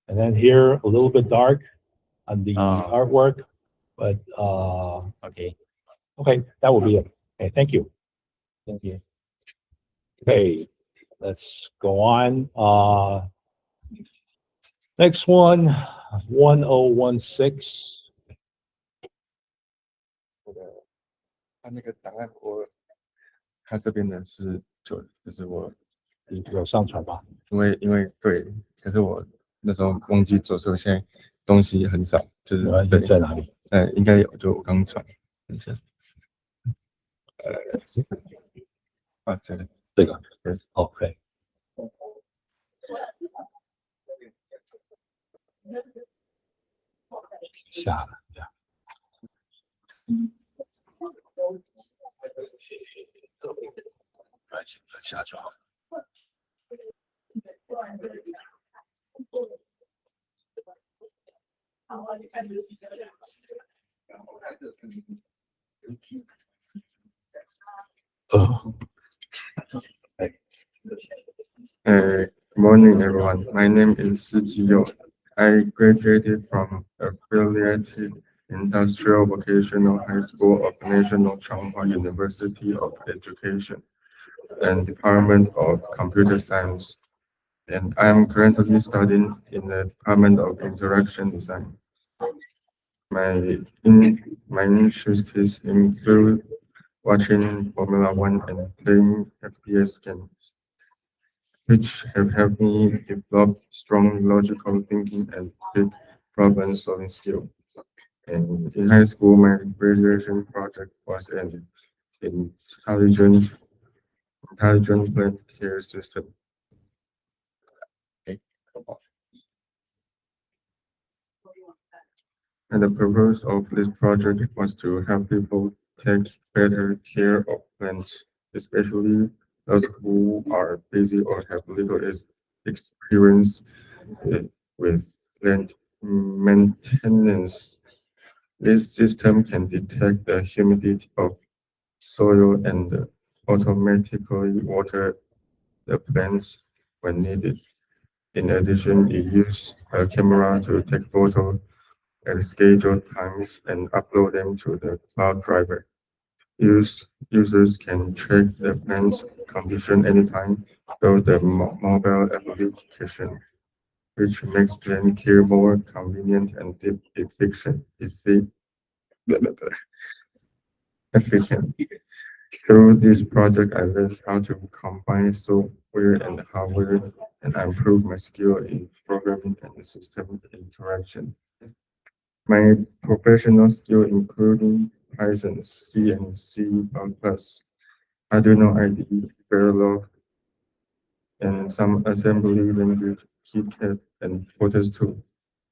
And then here a little bit dark on the artwork, but Okay. okay, that will be it. Okay, thank you. Thank you. Okay, let's go on. Next one, 1016. 他那个档案他这边的是就是我有上传吧？因为对，可是我那时候忘记做，所以我现在东西很少，就是对在哪里？应该有，就我刚传，等一下，这个，OK。下了，这样。下就好。Good morning, everyone. My name is Siji Yo. I graduated from affiliated Industrial Vocational High School of National Changhua University of Education and Department of Computer Science. And I am currently studying in the Department of Interaction Design. My interests include watching Formula One and playing FPS games, which have helped me develop strong logical thinking and quick problem-solving skills. And in high school, my graduation project was an intelligent plant care system. And the purpose of this project was to help people take better care of plants, especially those who are busy or have little experience with plant maintenance. This system can detect the humidity of soil and automatically water the plants when needed. In addition, it uses a camera to take photos at scheduled times and upload them to the cloud driver. Users can check the plant's condition anytime through the mobile application, which makes plant care more convenient and efficient. Through this project, I learned how to combine software and hardware and improve my skill in programming and system interaction. My professional skill including Python, C, and C++, Arduino IDE, Verilog, and some assembly language, KiCad, and Photos tool.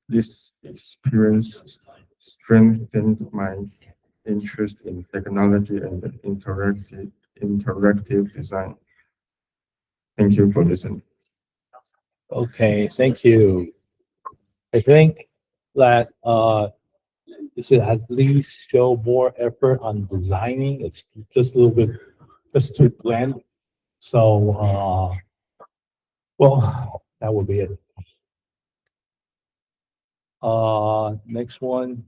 This experience strengthened my interest in technology and interactive design. Thank you for listening. Okay, thank you. I think that you should at least show more effort on designing. It's just a little bit just too bland. So well, that would be it. Next one.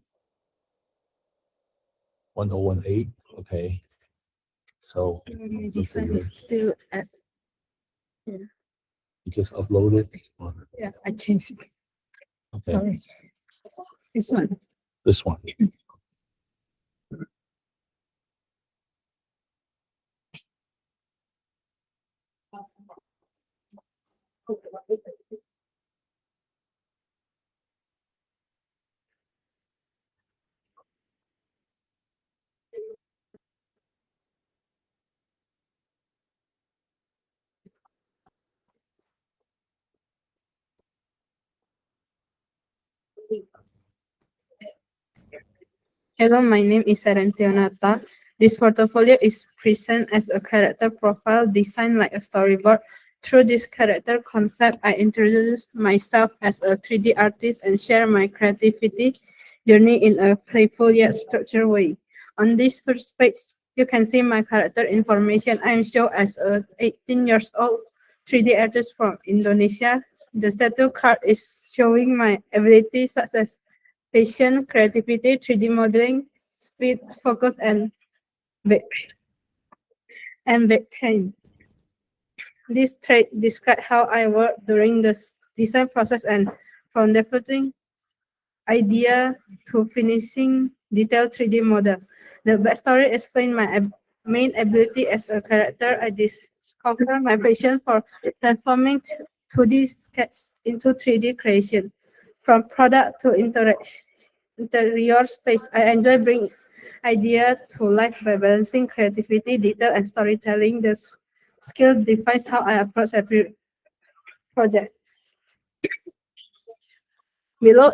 1018. Okay. So Design is still at, you just uploaded. yeah, I changed it. Okay. Sorry. This one. This one. Hello, my name is Sarantionata. This portfolio is present as a character profile designed like a storyboard. Through this character concept, I introduce myself as a 3D artist and share my creativity journey in a playful yet structured way. On this first page, you can see my character information. I am shown as a 18 years old 3D artist from Indonesia. The statue card is showing my abilities such as patience, creativity, 3D modeling, speed, focus, and backend. This trait describe how I work during the design process and from developing idea to finishing detailed 3D models. The backstory explains my main ability as a character. I discover my passion for transforming 2D sketch into 3D creation. From product to interior space, I enjoy bringing idea to life by balancing creativity, detail, and storytelling. The skill defines how I approach every project. Below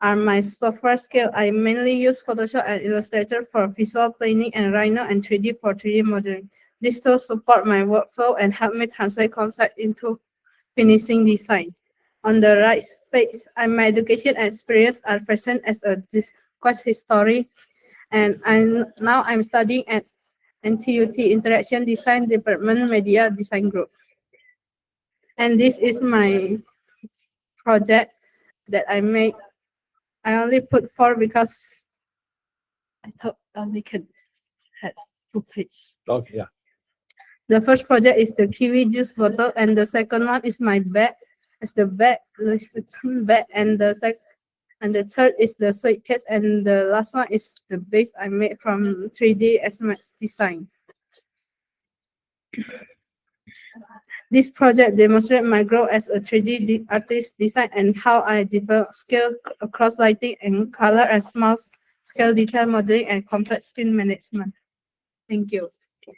are my software skill. I mainly use Photoshop and Illustrator for visual planning and Rhino and 3D for 3D modeling. These tools support my workflow and help me translate concept into finishing design. On the right page, my education and experience are present as a discourse history, and I'm studying at NTUT Interaction Design Department Media Design Group. And this is my project that I made. I only put 4 because I thought only could have 2 pages. Okay, yeah. The first project is the kiwi juice bottle, and the second one is my bag. It's the bag, Louis Vuitton bag, and And the third is the suitcase, and the last one is the base I made from 3D SMX design. This project demonstrates my growth as a 3D artist design and how I develop skill across lighting and color and small scale detail modeling and complex scene management. Thank you.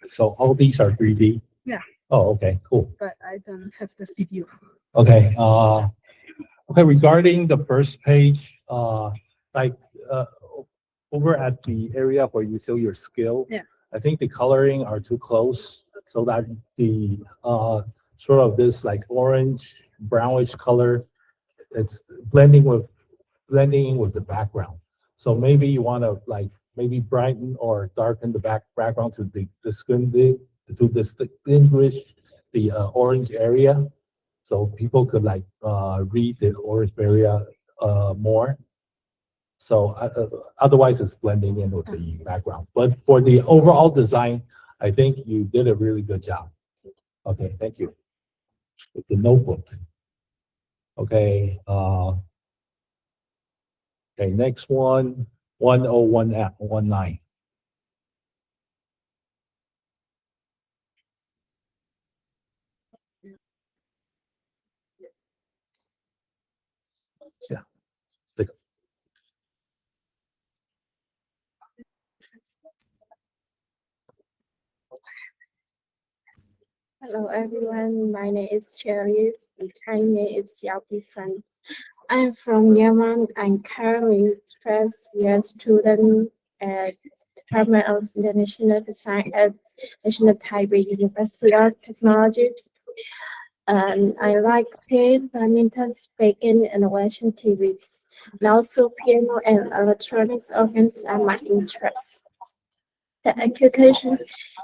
So all these are 3D? Yeah. Oh, okay, cool. But I don't have the video. Okay, okay, regarding the first page, like, over at the area where you show your skill. Yeah. I think the coloring are too close, so that the, sort of this like orange, brownish color, it's blending in with the background. So maybe you want to like, maybe brighten or darken the background to distinguish the orange area. So people could like read the orange area more. So otherwise it's blending in with the background. But for the overall design, I think you did a really good job. Okay, thank you. With the notebook. Okay, okay, next one, 10119. Yeah. Hello everyone, my name is Cherry. Thai name is Xiaopi Fan. I'm from Yemen. I'm currently first year student at Department of International Design at National Taipei University of Technology. And I like paint, badminton, speaking, and watching TVs. And also piano and electronics organs are my interests. The education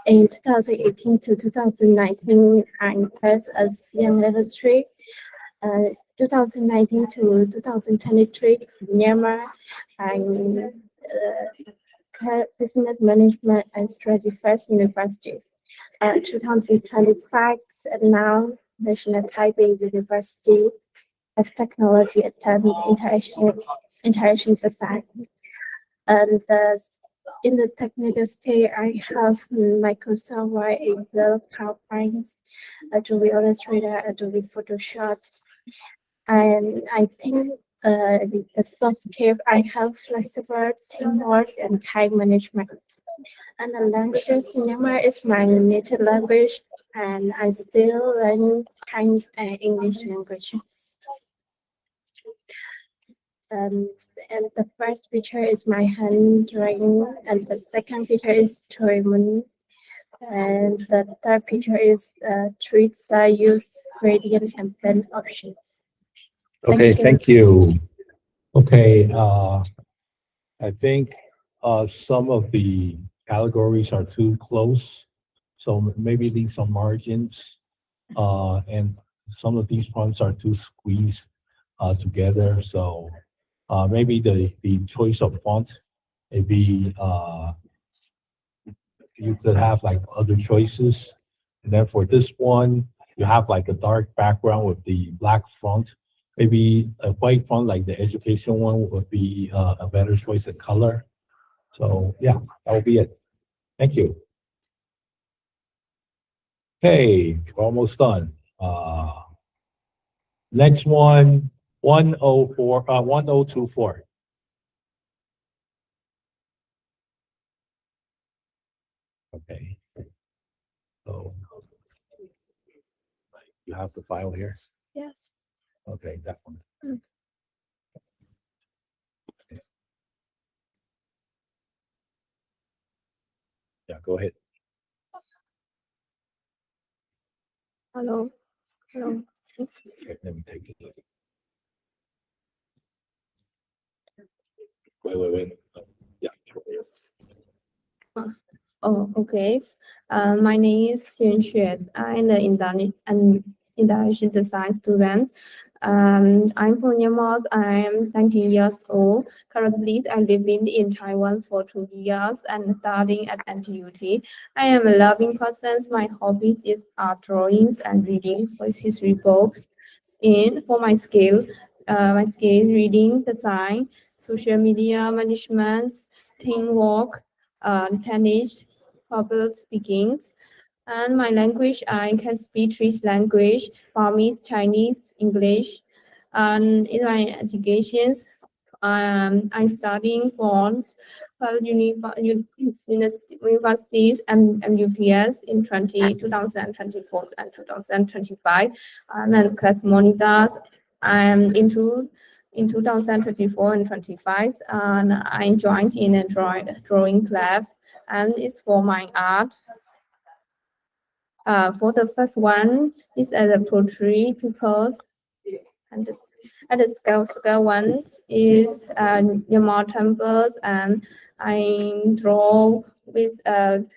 in 2018 to 2019, I passed as young level 3. 2019 to 2023, Myanmar, I'm business management and strategy first university. 2025, and now National Taipei University of Technology attend interaction design. And in the technical state, I have Microsoft Word, Excel, PowerPoint, Adobe Illustrator, Adobe Photoshop. And I think the soft skill I have flexible teamwork and time management. And the languages Myanmar is my native language, and I still learning Chinese and English languages. And the first picture is my handwriting, and the second picture is Torimon. And the third picture is treats I use gradient and blend options. Okay, thank you. Okay, I think some of the categories are too close, so maybe leave some margins, and some of these points are too squeezed together. So maybe the choice of font, maybe you could have like other choices. And then for this one, you have like a dark background with the black font. Maybe a white font like the education one would be a better choice of color. So yeah, that will be it. Thank you. Okay, we're almost done. Next one, 1024. Okay. So you have the file here? Yes. Okay, that one. Yeah, go ahead. Hello. Hello. Okay, let me take it. Wait. Yeah. Oh, okay. My name is Xuan Xue. I'm an international design student. I'm from Myanmar. I'm 19 years old. Currently, I'm living in Taiwan for 2 years and studying at NTUT. I am a loving person. My hobbies is art drawings and reading history books. For my skill, my skills: reading, design, social media management, teamwork, tennis, public speaking. And my language, I can speak three languages: Burmese, Chinese, English. And in my educations, I'm studying for universities and UPS in 2024 and 2025. And then class monitors, I'm in 2024 and 25, and I joined in a drawing club, and it's for my art. For the first one, it's as a poetry because, and the scale one is Myanmar temples, and I draw with and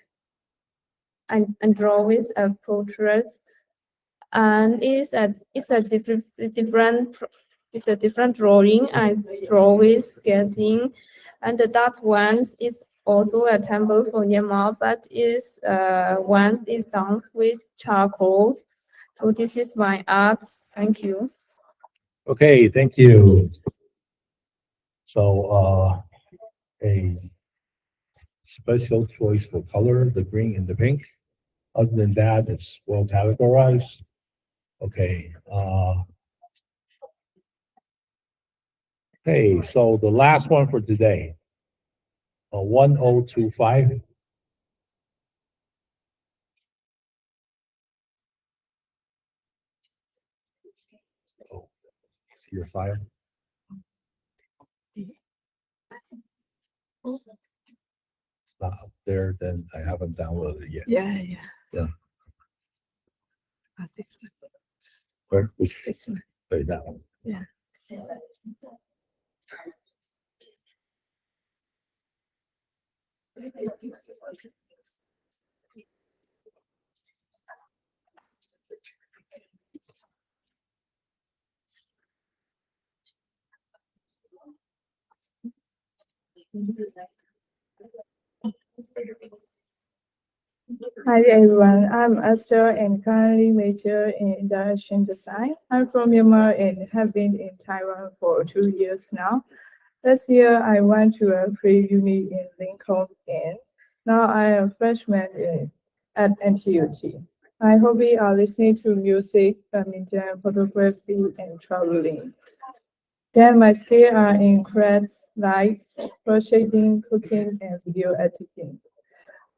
draw with a portrait, and it's a different drawing. I draw with sketching, and the dark one is also a temple for Myanmar, but is one is done with charcoals. So this is my art. Thank you. Okay, thank you. So, a special choice for color, the green and the pink. Other than that, it's well categorized. Okay, okay, so the last one for today, 1025. Oh, see your file. It's not up there, then I haven't downloaded it yet. Yeah. Yeah. This one. Where? Which? This one. Wait, that one. Yeah. Hi everyone, I'm Esther and currently major in industrial design. I'm from Myanmar and have been in Taiwan for 2 years now. Last year I went to a pre-uni in Lincoln and now I am freshman at NTUT. My hobby are listening to music, badminton, photography, and traveling. Then my skills are in crafts like crocheting, cooking, and video editing.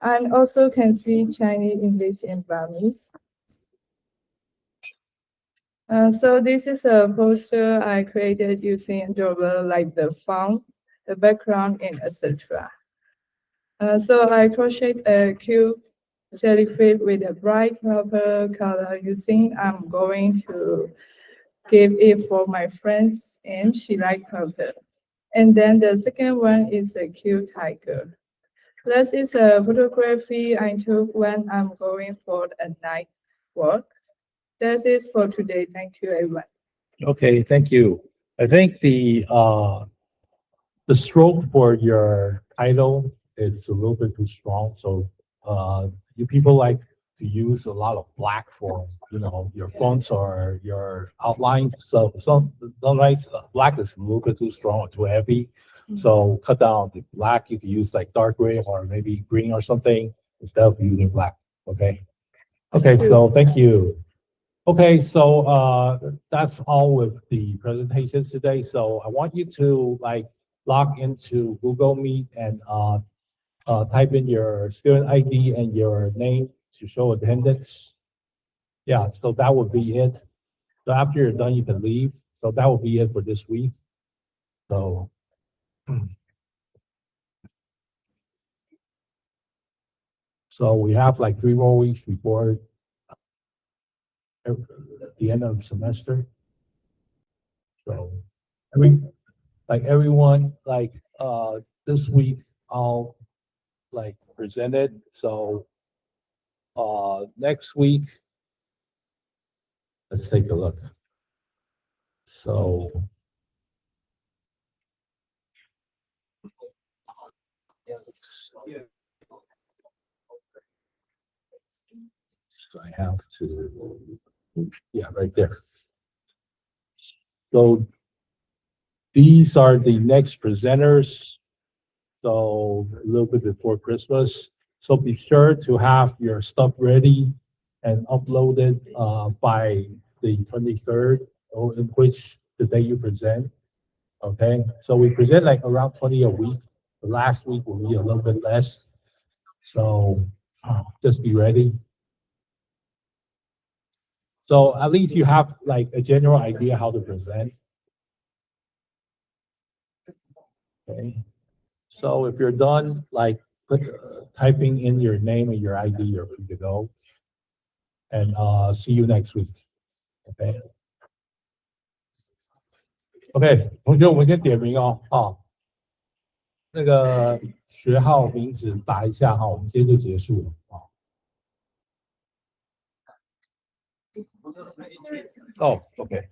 I also can speak Chinese, English, and Burmese. So this is a poster I created using Adobe, like the font, the background, and etc. So I crocheted a cute jellyfish with a bright purple color using. I'm going to give it for my friends, and she liked purple. And then the second one is a cute tiger. This is a photography I took when I'm going for a night walk. This is for today. Thank you, everyone. Okay, thank you. I think the stroke for your title is a little bit too strong. So you people like to use a lot of black for your fonts or your outlines. So sometimes black is a little bit too strong or too heavy. So cut down the black. You can use like dark gray or maybe green or something instead of using black. Okay. Okay. So thank you. Okay, so that's all with the presentations today. So I want you to like log into Google Meet and type in your student ID and your name to show attendance. Yeah, so that would be it. So after you're done, you can leave. So that will be it for this week. So. So we have like 3 more weeks before the end of the semester. So everyone this week I'll like present it. So next week, let's take a look. So I have to, yeah, right there. So These are the next presenters. So a little bit before Christmas. So be sure to have your stuff ready and uploaded by the 23rd, or in which the day you present. Okay, so we present like around 20 a week. The last week will be a little bit less. So just be ready. So at least you have like a general idea how to present. Okay. So if you're done, like typing in your name and your ID, you're good to go. And see you next week. Okay. OK， 同学，我们先点名哦，那个学号名字打一下哈，我们今天就结束了啊。哦 ，OK。